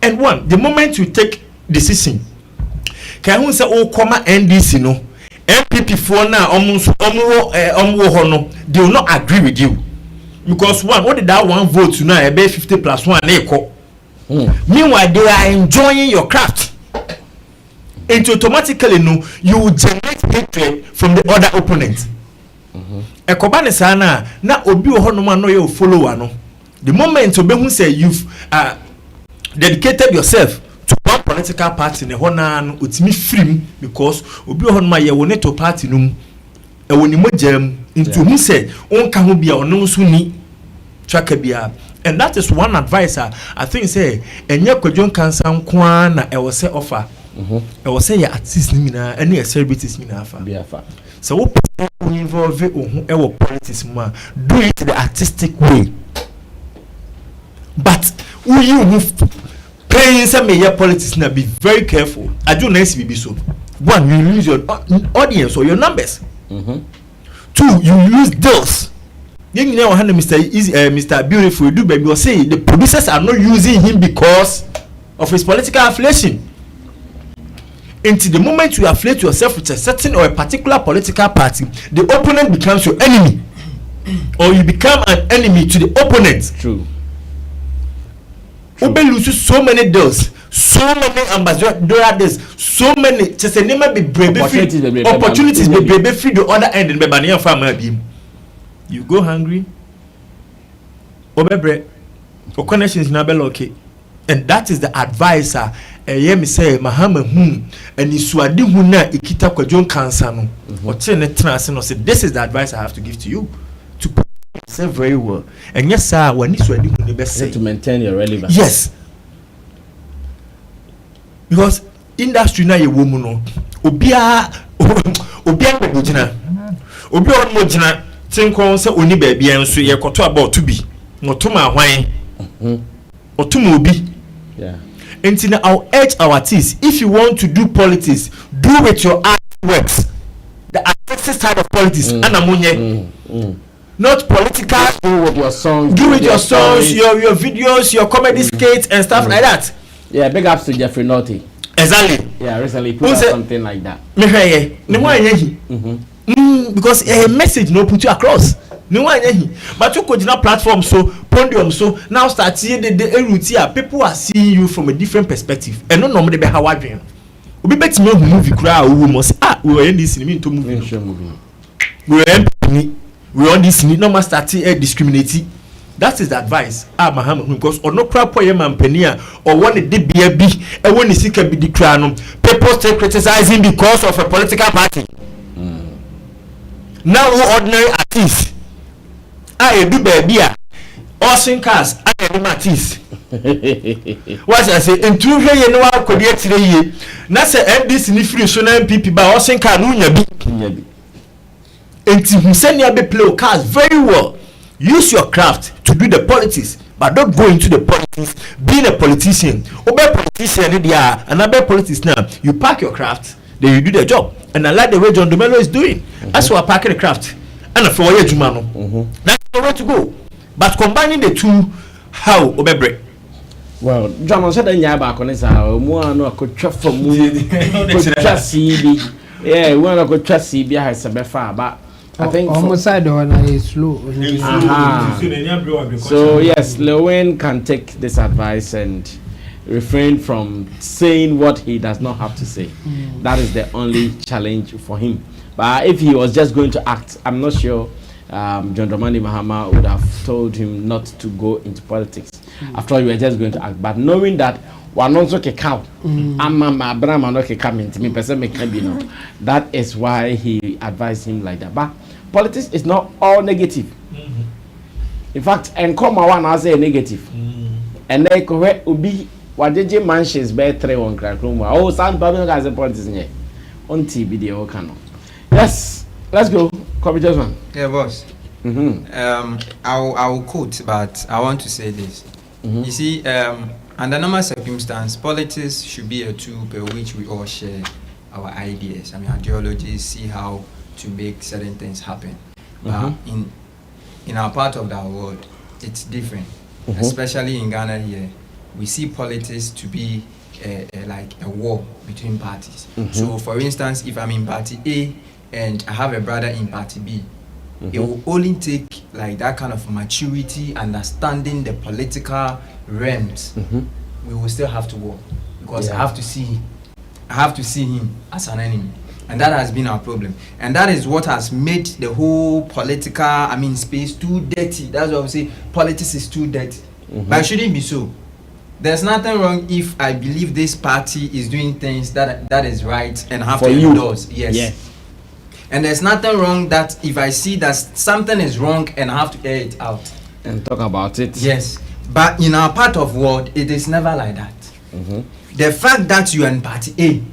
And one, the moment you take decision, can you say, oh, comma NDC, no? MPP for now, they will not agree with you. Because one, what did that one vote to now? About 50 plus 1 equal. Meanwhile, they are enjoying your craft. And automatically, no, you will generate hatred from the other opponent. Ekobane sana na obi ohonoma no you follower no. The moment obehu say you've dedicated yourself to one political party ne hona no otimi free because obi ohonoma ye woni to party no e woni mogam into hu say onka ho bia ono nso ni twaka bia. And that is one advice I think say enye Kojo Nkansah nko na e wo say offer. E wo say ya artist ni na ene ya celebrities ni na afa. So what involve politics man, do it the artistic way. But who you move playing some politics now, be very careful. I do nice be so. One, you lose your audience or your numbers. Two, you lose deals. You know how Mr. Beautiful do baby or say the producers are not using him because of his political affiliation. Until the moment you affiliate yourself with a certain or a particular political party, the opponent becomes your enemy, or you become an enemy to the opponent. True. Ube loses so many deals, so many ambassadors, so many. Just a name be brave opportunities be brave free the other end in Bebania family. You go hungry. Obe bread, or connections na be okay. And that is the advisor. Me say Mahama and isuade hu na ikita Kojo Nkansah no. Oche ne trance no say this is the advice I have to give to you to put yourself very well. And yes sir, when isuade hu ne be say to maintain your relevance. Yes. Because industry na ye wo mu no. Obia be gina. Obi on mo gina tinkon say oni ba bia nso ye koto about to be. Ngotoma hwan. Otumo obi. Yeah. And now I'll urge our artists, if you want to do politics, do with your artworks. The artistic side of politics. Not political. Do with your songs. Do with your songs, your videos, your comedy skits and stuff like that. Yeah, big ups to Jeffrey Naughty. Exactly. Yeah, recently put out something like that. Because a message no put you across. But you could not platform so podium so now start seeing the people are seeing you from a different perspective and no normally be how I dream. We bet me movie crowd we must we were in this into movie. We on this need no must start discriminating. That is the advice. Mahama because or no crap for man penia or one the BB and when you see can be the crown people stay criticizing because of a political party. Now ordinary artists I do baby Austin cars I am artist. What I say in 2 years no I could get 3 years. Na say MDC ni free so na MPP ba Austin car no nya bi. Enti hu send you be play cars very well. Use your craft to do the politics, but don't go into the politics being a politician. Obe politician there and a politics now. You pack your craft, then you do the job. And I like the way John Dumelo is doing. That's why I pack the craft. And for you Jumano. That's the way to go. But combining the two, how Obebre? Well, John said that you back on this. No, I could trust for movie. Trust CB. Yeah, we want to trust CB has a better, but I think almost side one is slow. So yes, Lilwyn can take this advice and refrain from saying what he does not have to say. That is the only challenge for him. But if he was just going to act, I'm not sure John Dramani Mahama would have told him not to go into politics. After all, you were just going to act. But knowing that one also can count, that is why he advised him like that. But politics is not all negative. In fact, and come one as a negative. And they correct ubi wajeje mansions by 3 on Courtroom. Oh, some public as a politician on TV the Okano. Yes, let's go. Copy just one. Yeah, boss. I will quote, but I want to say this. You see, under normal circumstance, politics should be a tool by which we all share our ideas. I mean, ideologies, see how to make certain things happen. But in our part of the world, it's different. Especially in Ghana here, we see politics to be like a war between parties. So, for instance, if I'm in party A and I have a brother in party B, it will only take like that kind of maturity, understanding the political realms. We will still have to war because I have to see him as an enemy, and that has been our problem, and that is what has made the whole political space too dirty. That's why we say politics is too dirty, but it shouldn't be so. There's nothing wrong if I believe this party is doing things that is right and have to endorse. Yes. And there's nothing wrong that if I see that something is wrong and I have to air it out and talk about it. Yes. But in our part of world, it is never like that. The fact that you are in party A,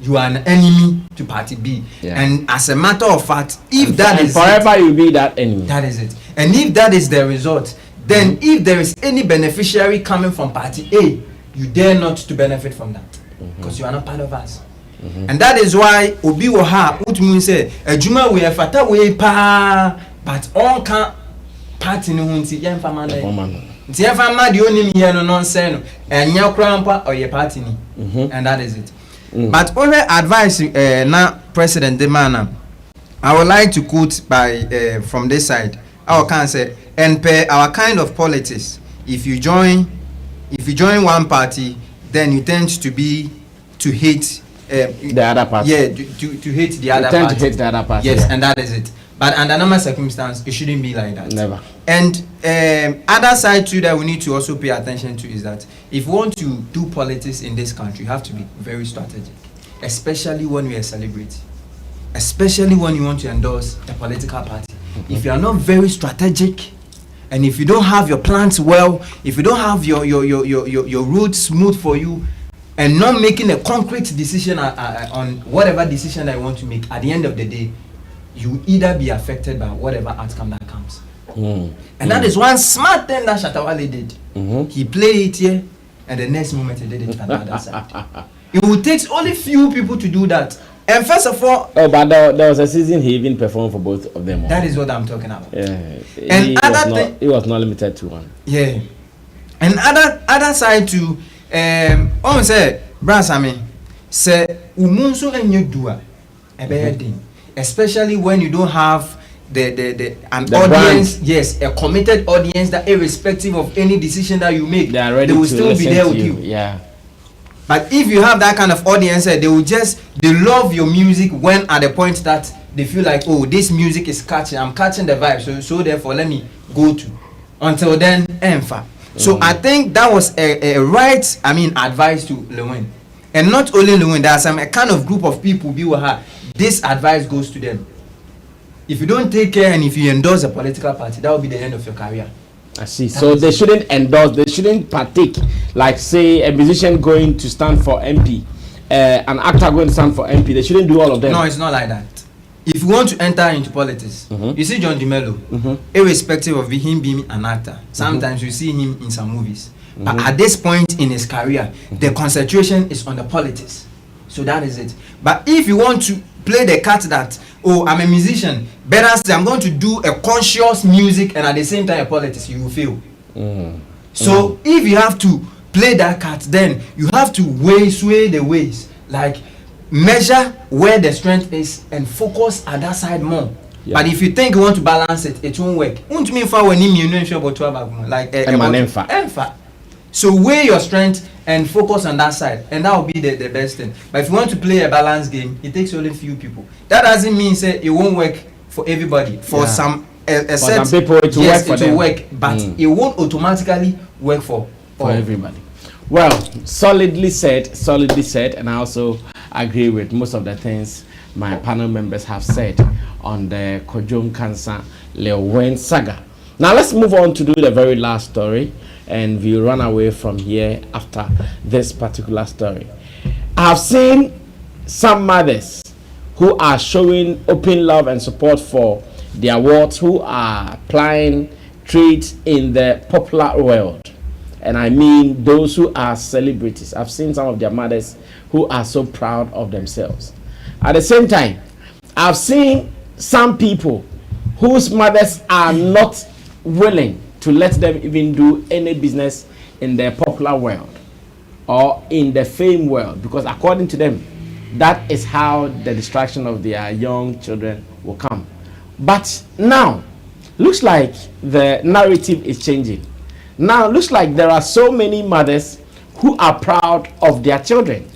you are an enemy to party B. And as a matter of fact, if that is forever you'll be that enemy. That is it. And if that is the result, then if there is any beneficiary coming from party A, you dare not to benefit from that. Because you are not part of us. And that is why Obi Waha Utmun say Ejuma we fata we pa, but on can party no hunti yemfa man. Nti yemfa man the only me no nonsense and nya krampa or your party ni. And that is it. But over advice na President Demana, I would like to quote by from this side. I can say, and per our kind of politics, if you join one party, then you tend to hate the other party. Yeah, to hate the other party. To hate the other party. Yes, and that is it. But under normal circumstance, it shouldn't be like that. Never. And other side too that we need to also pay attention to is that if we want to do politics in this country, you have to be very strategic, especially when we are celebrating, especially when you want to endorse a political party. If you are not very strategic, and if you don't have your plans well, if you don't have your route smooth for you, and not making a concrete decision on whatever decision I want to make, at the end of the day, you either be affected by whatever outcome that comes. And that is one smart thing that Shatawale did. He played it here, and the next moment he did it on the other side. It would take only few people to do that. And first of all, but there was a season he even performed for both of them. That is what I'm talking about. Yeah. And it was not limited to one. Yeah. And other side too, on say Brasami say umunso enye dua ebeyedin, especially when you don't have the audience brand. Yes, a committed audience that irrespective of any decision that you make, they will still be there with you. Yeah. But if you have that kind of audience, they love your music when at the point that they feel like, oh, this music is catching, I'm catching the vibe, so therefore let me go to. Until then, Enfa. So I think that was a right, advice to Lilwyn. And not only Lilwyn, there are a kind of group of people this advice goes to them. If you don't take care and if you endorse a political party, that will be the end of your career. I see. So they shouldn't endorse, they shouldn't partake. Like say a musician going to stand for MP, an actor going to stand for MP, they shouldn't do all of them. No, it's not like that. If you want to enter into politics, you see John DeMello, irrespective of him being an actor, sometimes you see him in some movies. But at this point in his career, the concentration is on the politics. So that is it. But if you want to play the card that, oh, I'm a musician, better say I'm going to do a conscious music and at the same time a politics, you will fail. So if you have to play that card, then you have to sway the ways, like measure where the strength is and focus at that side more. Yeah. But if you think you want to balance it, it won't work. Like so weigh your strength and focus on that side, and that will be the best thing. But if you want to play a balanced game, it takes only few people. That doesn't mean say it won't work for everybody. For some some people it will work for them. Work, but it won't automatically work for everybody. Well, solidly said, and I also agree with most of the things my panel members have said on the Kojo Nkansah Lilwyn saga. Now let's move on to do the very last story, and we'll run away from here after this particular story. I have seen some mothers who are showing open love and support for the awards, who are applying treats in the popular world. And I mean those who are celebrities. I've seen some of their mothers who are so proud of themselves. At the same time, I've seen some people whose mothers are not willing to let them even do any business in the popular world or in the fame world, because according to them, that is how the distraction of their young children will come. But now, looks like the narrative is changing. Now, looks like there are so many mothers who are proud of their children.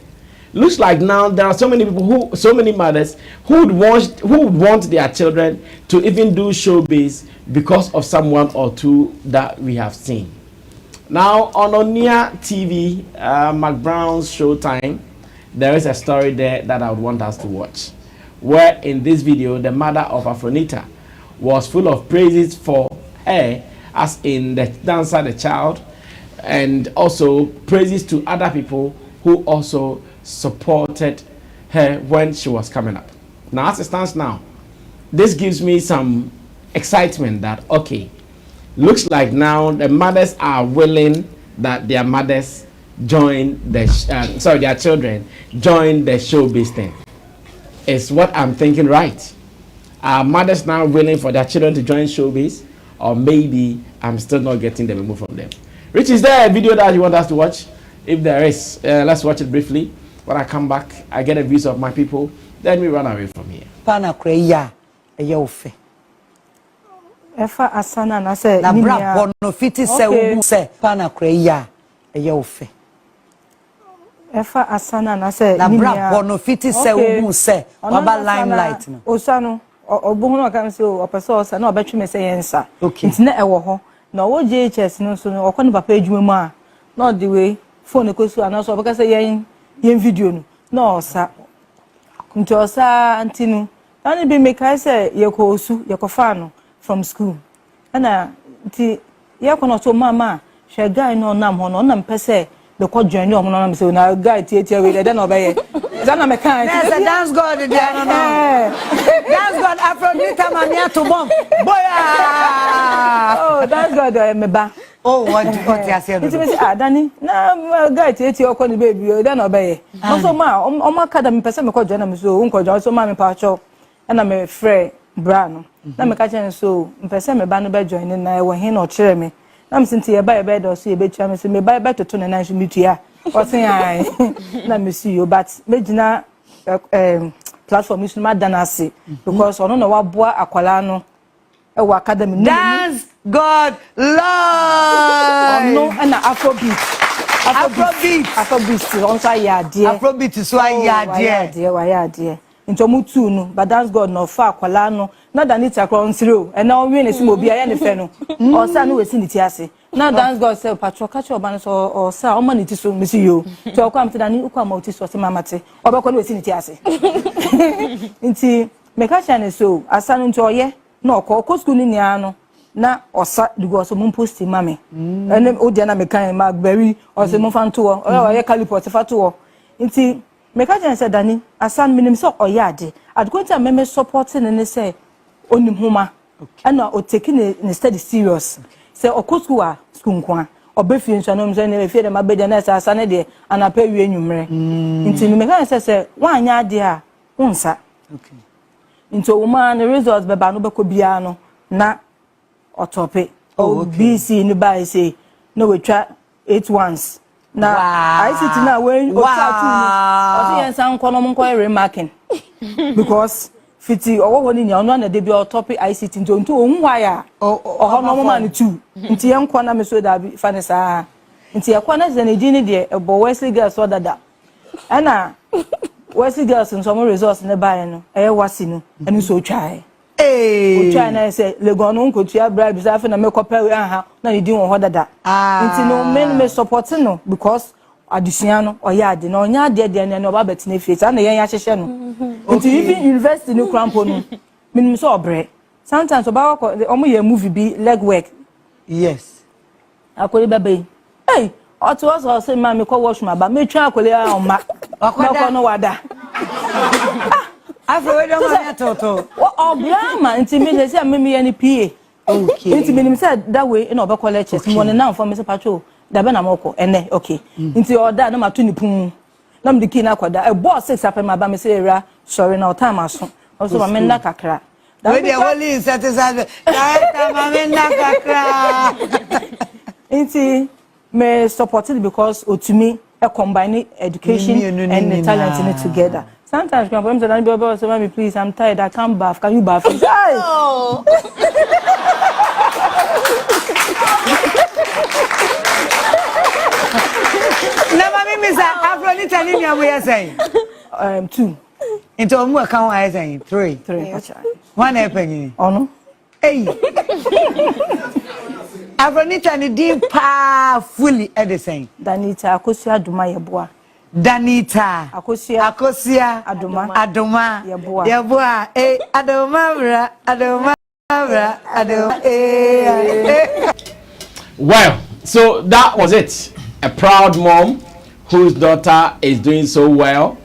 Looks like now there are so many people so many mothers who would want their children to even do showbiz because of someone or two that we have seen. Now, on Onia TV, McBrown's Showtime, there is a story there that I would want us to watch, where in this video, the mother of Afronita was full of praises for her, as in the dancer, the child, and also praises to other people who also supported her when she was coming up. Now, as it stands now, this gives me some excitement that, okay, looks like now the mothers are willing that their mothers join the their children join the showbiz thing. Is what I'm thinking, right? Are mothers now willing for their children to join showbiz, or maybe I'm still not getting the memo from them? Rich, is there a video that you want us to watch? If there is, let's watch it briefly. When I come back, I get a views of my people, then we run away from here. Pana kreya eyofe. Efa asana na se na bra bono fiti se ubu se pana kreya eyofe. Efa asana na se na bra bono fiti se ubu se baba limelight no. Osano obuhunu aka se opeso osa na obetwe me se yensa. Ntine ewo ho na wo JHS no so no okọ ne papa adwuma mu a na the way phone ekosu ana so obeka se yen video no na osa nti osa antinu ani bi make I say yekosu yekofa no from school ana nti yekono to mama hwe guy no nam ho no na mpese the ko join no na me say na guy tie we dey na obeye na me kan yes dance god dey no dance god Afrodita mania to bomb boya oh dance god me ba. Oh, what you say? It's me say Danny. Na guy tie okọ ni baby. Then obey. Also ma, o ma kada me pese me ko join am so, unko join so ma me pa cho. Na me frɛ bra no. Na me ka chen so, pese me ba no be join na e wo hin no kire me. Na me sinti e ba do so e be tua me say me ba toto na so me tua. O tin ai. Na me see you but me gina platform is ma danase because ono na wa boa akwala no e wo academy. Dance God Lord. No, and Afrobeat on so ya dear. Afrobeat so ya dear. Into mutu no, but dance God no fa akwala no. Na da ni takro nsiro. And now we nesi mo bia ya ne fe no. O sa no we si ni ti ase. Na dance God say patro catch your ban so o sa o ma ni ti so mesi yo. To akwa am ti da ni ukwa ma ti so se mama te. Obekọ no we si ni ti ase. Nti me ka cha ne so asa no nto oye na okọ school ni nia no. Na osa dugo so mun post mame ene odia na me kan magberry o se mun fan to o ye calipot fa to nti me ka jen se dani asan minim so oyade adkwenta me support ne se onim homa ana o take ne study serious se okosku a school nkwa obefi nso na mzo ne fe de mabede na sa ne de anapa wi enwumre nti me ka se wanya ade a wonsa okay nti o ma ne results be ba no be ko bia no na otope BC ni buy say no we try 8 once na I sit na when o try to o say san kono mo ko remarking because fiti owo woni nya ono na de bi otope ICT ntonto onwa ya o no mo man tu nti yen kwa na me so da bi fanisa nti ya kwa na ze ne gini de ebo Wesley girls so dada ana Wesley girls nso mo resource ne buy no wasi no enu so try eh China say legon no nkotua bribe say afa na me kopa we aha na ni din wo ho dada nti no men me support no because adusua no oyade na onya de ne oba bet na fie na yen ya hyehye no nti even university no crampo no minim so obre sometimes oba ko omo ye movie bi leg work yes akori bebe hey otu oso say ma me ko wash my ba me twa akole a oma ko no wada Afro we don't want to. Oh, Brahma, intimidate say me any PA. Okay. Intimidate say that way in oba lectures. Mo na for me say patrol. da be na moko ene okay nti order na matu ni pun na mde ki na kwada e boss 6 apem aba me say era sorry na time aso also ma menna kakra we dey holy satisfied ma menna kakra nti me supported because otumi e combine education and the talent in it together. Sometimes when people say, "Mommy, please, I'm tired. I can't bath. Can you bath?" Oh. Na mami misa Afronita ni mi amoye saying. 2. Into omu account I saying 3. 3. One epenyi. Oh no. Hey. Afronita ni di pa fully edising. Danita akosia aduma yeboa. Danita akosia aduma yeboa aduma Well, so that was it. A proud mom whose daughter is doing so well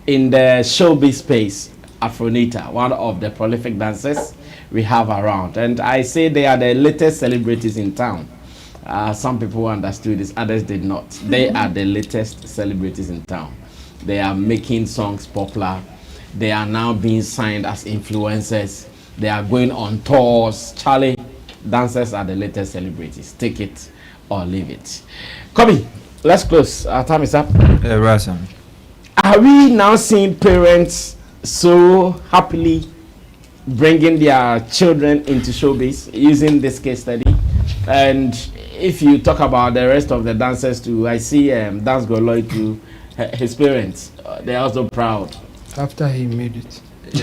in the showbiz space. Afronita, one of the prolific dancers we have around, and I say they are the latest celebrities in town. Some people understood this, others did not. They are the latest celebrities in town. They are making songs popular. They are now being signed as influencers. They are going on tours. Charlie, dancers are the latest celebrities. Take it or leave it. Kobe, let's close. Our time is up. Are we now seeing parents so happily bringing their children into showbiz using this case study? And if you talk about the rest of the dancers too, I see Dance Goloy to his parents. They're also proud. After he made it. I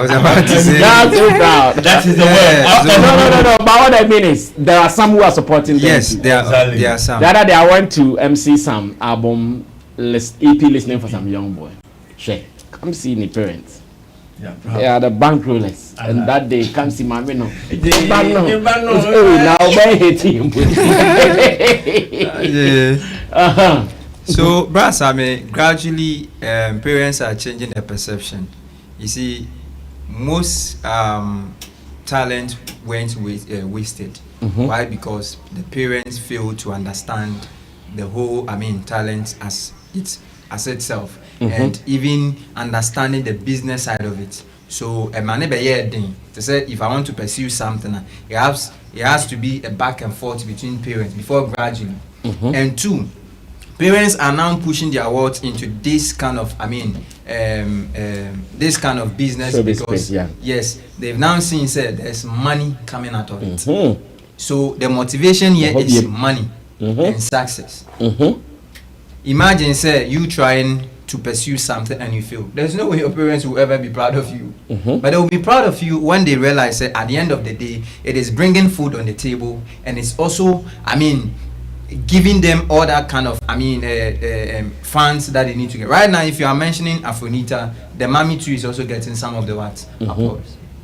was about to say that's so proud. That is the word. No. But what I mean is, there are some who are supporting them. Yes, there are some. The other day I went to MC some album EP listening for some young boy. Share. Come see the parents. Yeah, the bankrollers. And that day, come see my no. Now by hating. So, brass, I mean, gradually, parents are changing their perception. You see, most talent went wasted. Why? Because the parents fail to understand the whole, talent as itself, and even understanding the business side of it. So, a man to say, if I want to pursue something, it has to be a back and forth between parents before gradually. And 2, parents are now pushing their words into this kind of, this kind of business because yes, they've now seen there's money coming out of it. So the motivation here is money and success. Imagine you trying to pursue something and you fail. There's no way your parents will ever be proud of you. But they will be proud of you when they realize at the end of the day, it is bringing food on the table, and it's also, giving them all that kind of, funds that they need to get. Right now, if you are mentioning Afronita, the mommy too is also getting some of the applause,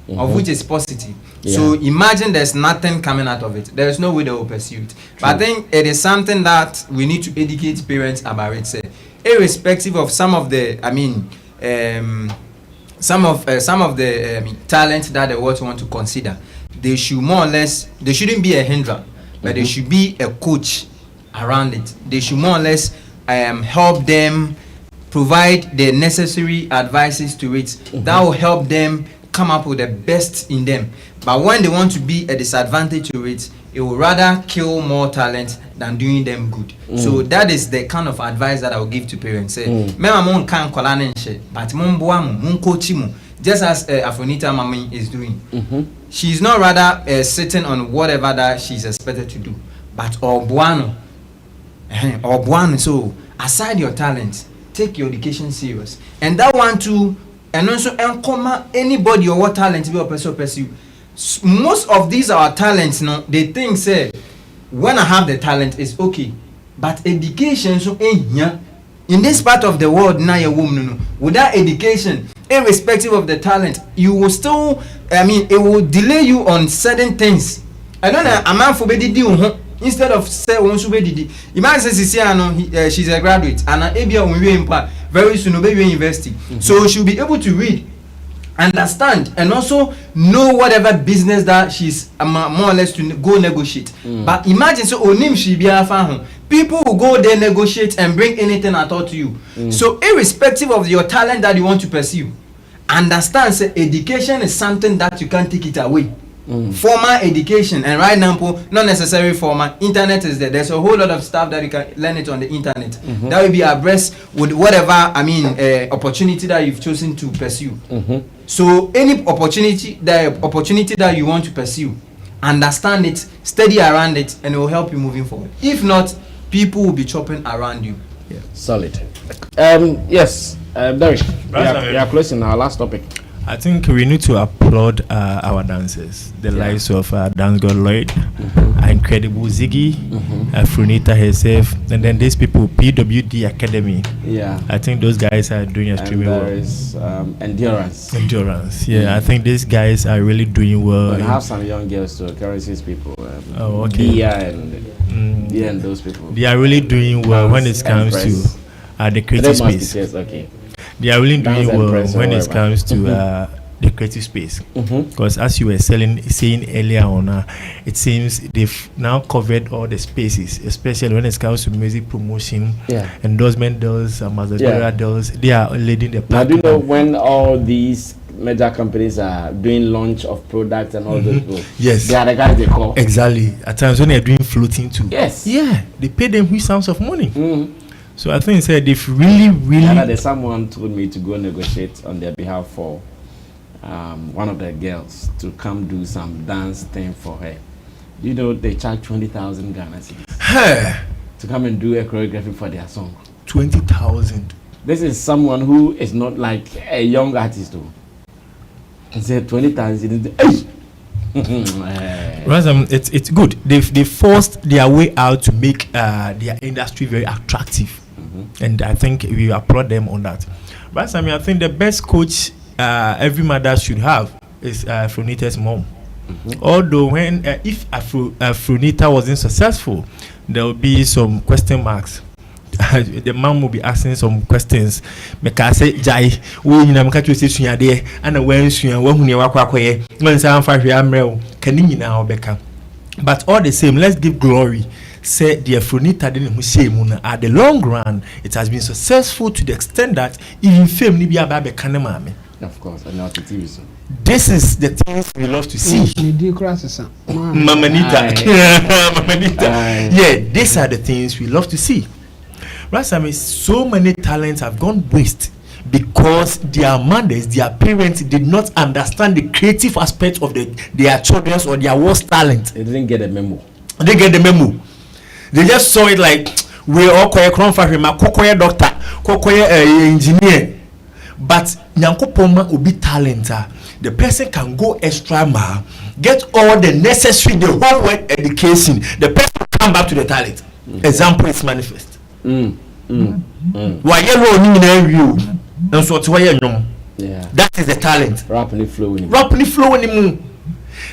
of which is positive. So imagine there's nothing coming out of it. There's no way they will pursue it. But I think it is something that we need to educate parents about it. Irrespective of some of the, talent that the world want to consider, they should more or less, they shouldn't be a hindrance, but they should be a coach around it. They should more or less help them, provide the necessary advices to it that will help them come up with the best in them. But when they want to be a disadvantage to it, it will rather kill more talent than doing them good. So that is the kind of advice that I will give to parents. Just as Afronita Mami is doing. She's not rather sitting on whatever that she's expected to do, but Obuano. So aside your talent, take your education serious. And that one too, and also anybody or what talent to be pursue. Most of these are talents, they think when I have the talent it's okay, but education in this part of the world now, a woman without education, irrespective of the talent, you will still, it will delay you on certain things. I don't know, a man for instead of say imagine she's a graduate and very soon will be university, so she'll be able to read understand and also know whatever business that she's more or less to go negotiate. But imagine so onim she be people will go there negotiate and bring anything at all to you. So irrespective of your talent that you want to pursue, understand say education is something that you can't take it away. Formal education, and right now not necessarily formal, internet is there. There's a whole lot of stuff that you can learn it on the internet that will be abreast with whatever opportunity that you've chosen to pursue. So any opportunity that you want to pursue, understand it, study around it, and it will help you moving forward. If not, people will be chopping around you. Solid. Yes, Derek, we are closing our last topic. I think we need to applaud our dancers, the likes of Dance God Lloyd, incredible Ziggy, Frunita herself, and then these people, PWD Academy. Yeah, I think those guys are doing extremely well. There is endurance. Endurance, yeah. I think these guys are really doing well. But I have some young girls too, Currency's people. Okay. Dia and those people. They are really doing well when it comes to the creative space. Okay. They are really doing well when it comes to the creative space, because as you were saying earlier on, it seems they've now covered all the spaces, especially when it comes to music promotion, endorsement deals, ambassadorial deals. They are leading the pack. Now, do you know when all these major companies are doing launch of products and all those people? Yes, they are the guys they call. Exactly. At times when they are doing floating too. Yes. Yeah, they pay them huge sums of money. So I think they've really. Someone told me to go negotiate on their behalf for one of the girls to come do some dance thing for her. You know, they charge 20,000 Ghana cedis to come and do a choreography for their song. 20,000. This is someone who is not like a young artist though. And said 20,000. It's good. They forced their way out to make their industry very attractive, and I think we applaud them on that. But I think the best coach every mother should have is Frunita's mom. Although when if Frunita wasn't successful, there will be some question marks. The mom will be asking some questions. Say, Jai, we in Amaka say Sunya and when Sunya, when you walk away, when some 5 year male, can you now become? But all the same, let's give glory. Say the Frunita didn't say Muna at the long run, it has been successful to the extent that even fame Libya Babe Kanamami. Of course, and now the TV. This is the things we love to see. Mamanita. Yeah, these are the things we love to see. Right, so many talents have gone waste because their mothers, their parents did not understand the creative aspect of their children's or their worst talent. They didn't get the memo. They get the memo. They just saw it like we all quite doctor, engineer. But Nyankopoma will be talent. The person can go extra mile, get all the necessary, the whole word education. The person will come back to the talent. Example is manifest. That is the talent. Rapidly flowing.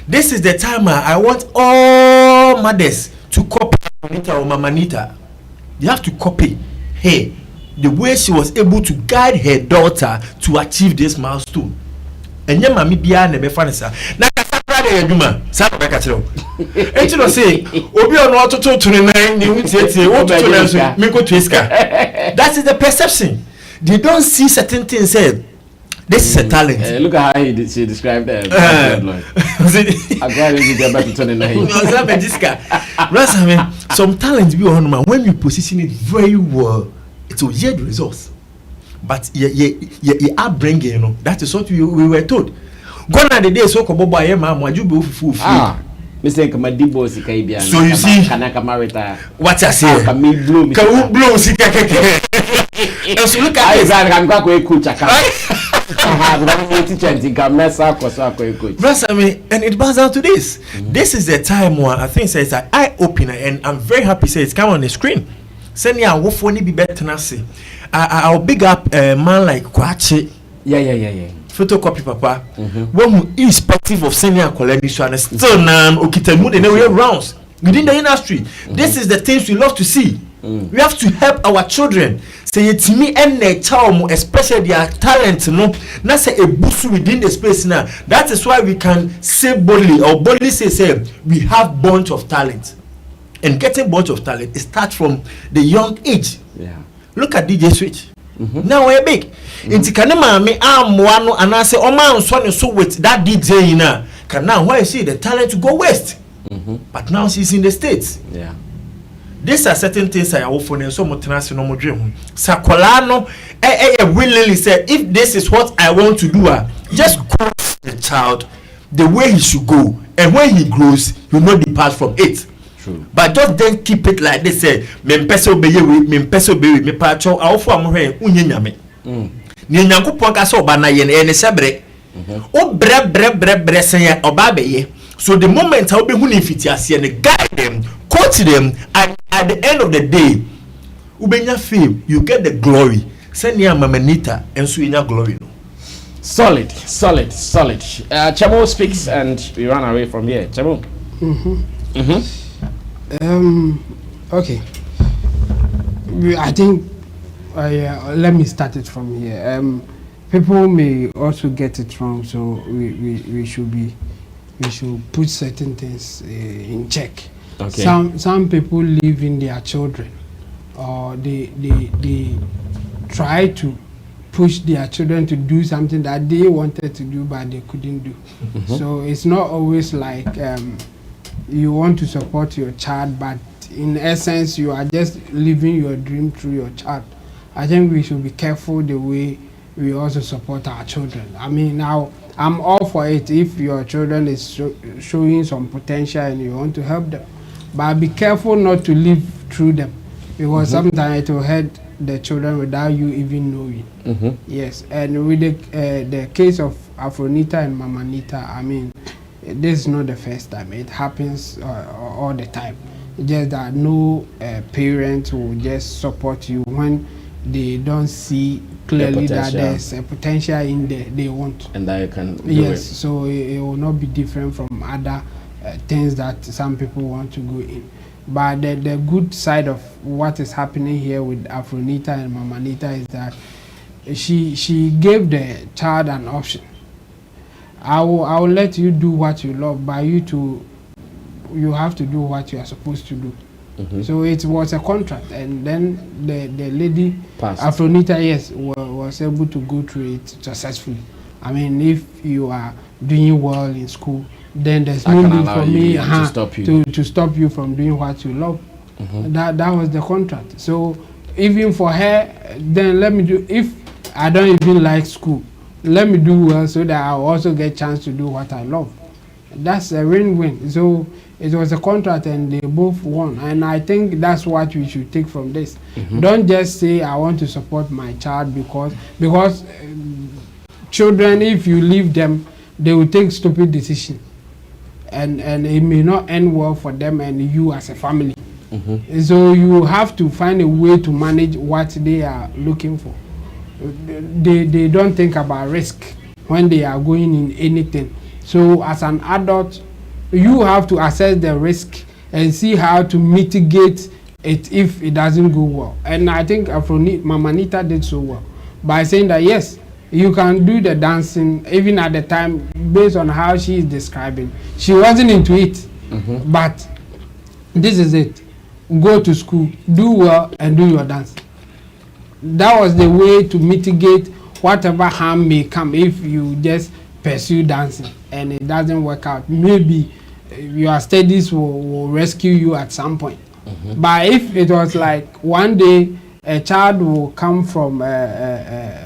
This is the time I want all mothers to copy Anita or Mamanita. You have to copy her, the way she was able to guide her daughter to achieve this milestone. And your mommy be a never fancy. That is the perception. They don't see certain things said. This is a talent. Look at how she described them. Some talents be on man. When you position it very well, it will yield results. But you are bringing, you know. That is what we were told. Gone are the days so kobo boy ma mwaju be ofufu. Mr. Kamadibo Sikaibia. So you see, Kanaka Marita. What I say? Can me blow. Can blow Sika keke. So look at this. I'm going to coach. And it boils down to this. This is the time where I think it's an eye opener, and I'm very happy say it's come on the screen. Send me a wolf when be better than say. I'll big up a man like Kwachi. Yeah. Photocopy papa. When irrespective of senior collection, still okitamu in every rounds within the industry. This is the things we love to see. We have to help our children. say yetimi enne chawo especially their talent no na say a boost within the space now. That is why we can say boldly say we have bunch of talent. And getting bunch of talent, it starts from the young age. Yeah. Look at DJ Switch. Now we're big. Inti kanema me amwano and I say man so with that DJ na can now why you see the talent to go west. But now she's in the States. Yeah. These are certain things I offer and so much no more dream. Sakolano willingly said if this is what I want to do, just coach the child the way he should go, and when he grows, he will not depart from it. True. But just then keep it like they say, me peso be me pacho awfo amhwe unyenyame. Ni nyankopon ka so ba na ye ne sebre. O bre sen oba be ye. So the moment how be hu ni fitiase ne guide them, coach them, and at the end of the day, ubenya fame, you get the glory. Send ya mamanita and so nya glory no. Solid. Chamo speaks and we run away from here. Chamo. Okay. I think let me start it from here. People may also get it wrong, so we should put certain things in check. Okay. Some people live in their children, or they try to push their children to do something that they wanted to do but they couldn't do. So it's not always like you want to support your child, but in essence you are just living your dream through your child. I think we should be careful the way we also support our children. I mean, now I'm all for it if your children is showing some potential and you want to help them, but be careful not to live through them, because sometimes it will hurt the children without you even knowing. Yes, and with the case of Afronita and Mamanita, I mean, this is not the first time. It happens all the time. Just that no parent will just support you when they don't see clearly that there's a potential in there they want. And that you can do yes, it. so it will not be different from other things that some people want to go in. But the good side of what is happening here with Afronita and Mamanita is that she gave the child an option. I will let you do what you love, but you have to do what you are supposed to do. So it was a contract, and then the lady Afronita, yes, was able to go through it successfully. I mean, if you are doing well in school, then there's no need for me to stop you from doing what you love. That was the contract. So even for her, then let me do, if I don't even like school, let me do well so that I'll also get chance to do what I love. That's a win-win. So it was a contract and they both won, and I think that's what we should take from this. Don't just say I want to support my child because children, if you leave them, they will take stupid decisions, and it may not end well for them and you as a family. So you have to find a way to manage what they are looking for. They don't think about risk when they are going in anything. So as an adult, you have to assess the risk and see how to mitigate it if it doesn't go well. And I think Mamanita did so well by saying that yes, you can do the dancing. Even at the time, based on how she is describing, she wasn't into it. But this is it: go to school, do well, and do your dance. That was the way to mitigate whatever harm may come if you just pursue dancing and it doesn't work out. Maybe your studies will rescue you at some point. But if it was like one day a child will come from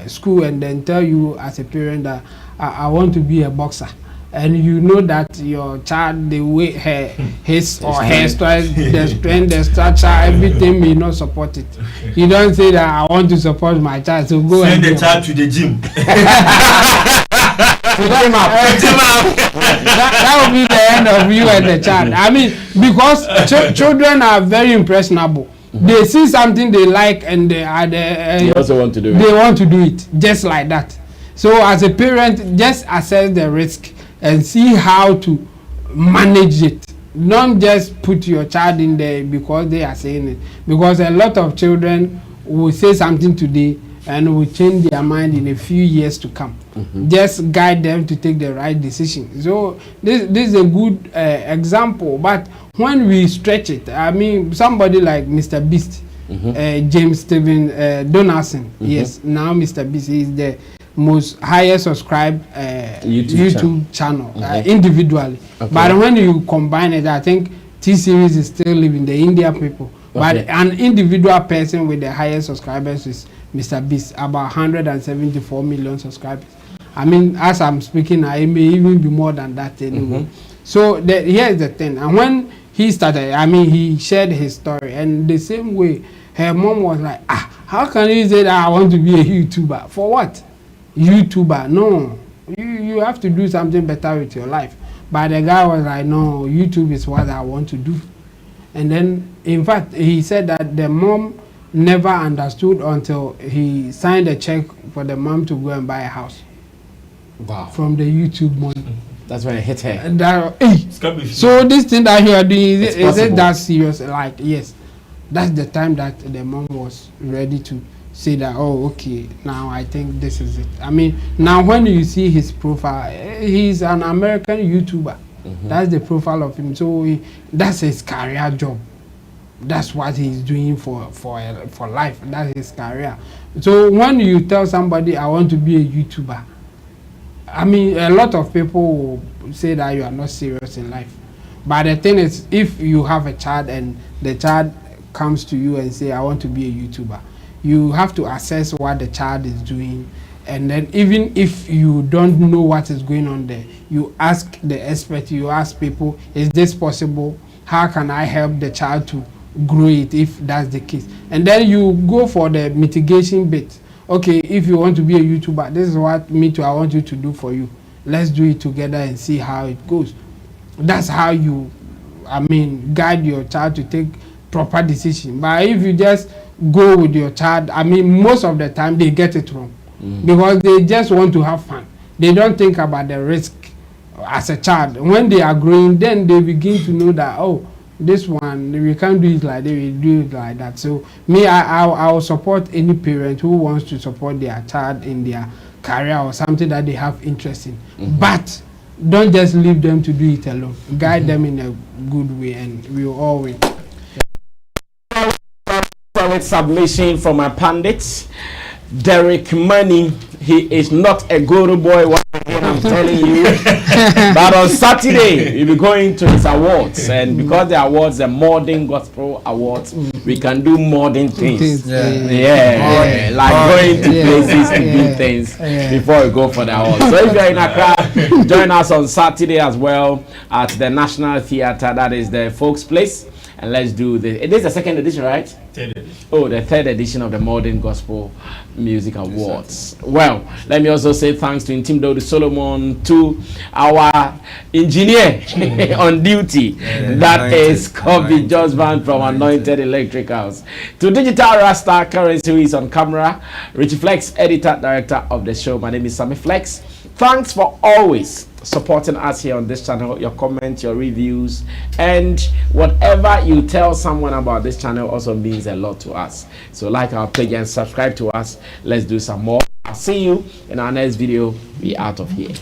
school and then tell you as a parent that I want to be a boxer, and you know that your child, the way his or her strength, the structure, everything may not support it. You don't say that I want to support my child, so go send the child to the gym. That will be the end of you and the child. I mean, because children are very impressionable. They see something they like and they also want to do it. They want to do it just like that. So as a parent, just assess the risk and see how to manage it. Don't just put your child in there because they are saying it. Because a lot of children will say something today and will change their mind in a few years to come. Just guide them to take the right decision. So this is a good example. But when we stretch it, I mean, somebody like Mr. Beast, James Steven Donaldson, yes, now Mr. Beast is the most highest subscribed YouTube channel individually. Okay. But when you combine it, I think T-Series is still living the India people. But an individual person with the highest subscribers is Mr. Beast, about 174 million subscribers. I mean, as I'm speaking, I may even be more than that anyway. So here's the thing. And when he started, I mean, he shared his story. And the same way, her mom was like, how can you say that I want to be a YouTuber? For what? YouTuber? No. You have to do something better with your life. But the guy was like, no, YouTube is what I want to do. And then, in fact, he said that the mom never understood until he signed a check for the mom to go and buy a house. Wow. From the YouTube money. That's when it hit her. And so this thing that you are doing, is it that serious? Like, yes. That's the time that the mom was ready to say that, oh, okay, now I think this is it. I mean, now when you see his profile, he's an American YouTuber. That's the profile of him. So that's his career job. That's what he's doing for life. That's his career. So when you tell somebody, I want to be a YouTuber, I mean, a lot of people will say that you are not serious in life. But the thing is, if you have a child and the child comes to you and say, I want to be a YouTuber, you have to assess what the child is doing. And then even if you don't know what is going on there, you ask the expert, you ask people, is this possible? How can I help the child to grow it if that's the case? And then you go for the mitigation bit. Okay, if you want to be a YouTuber, this is what I want you to do for you. Let's do it together and see how it goes. That's how you, I mean, guide your child to take proper decision. But if you just go with your child, I mean, most of the time they get it wrong. Because they just want to have fun. They don't think about the risk as a child. When they are growing, then they begin to know that, oh, this one, we can't do it like that, we do it like that. So me, I will support any parent who wants to support their child in their career or something that they have interest in. But don't just leave them to do it alone. Guide them in a good way, and we will all win. Solid submission from my pundits. Derek Money, he is not a guru boy, I'm telling you. But on Saturday, we'll be going to his awards, and because the awards are modern gospel awards, we can do modern things. Like going to places to do things before we go for the awards. So if you're in Accra, join us on Saturday as well at the National Theatre, that is the Folks Place. And let's do this. It is the second edition, right? Third edition. Oh, the third edition of the Modern Gospel Music Awards. Well, let me also say thanks to Intim Dodi Solomon, to our engineer on duty. That is Kobe Josman from Anointed Electric House. To Digital Rasta Currency, who is on camera. Richie Flex, editor, director of the show. My name is Sammy Flex. Thanks for always supporting us here on this channel. Your comments, your reviews, and whatever you tell someone about this channel also means a lot to us. So like our page and subscribe to us. Let's do some more. I'll see you in our next video. Be out of here.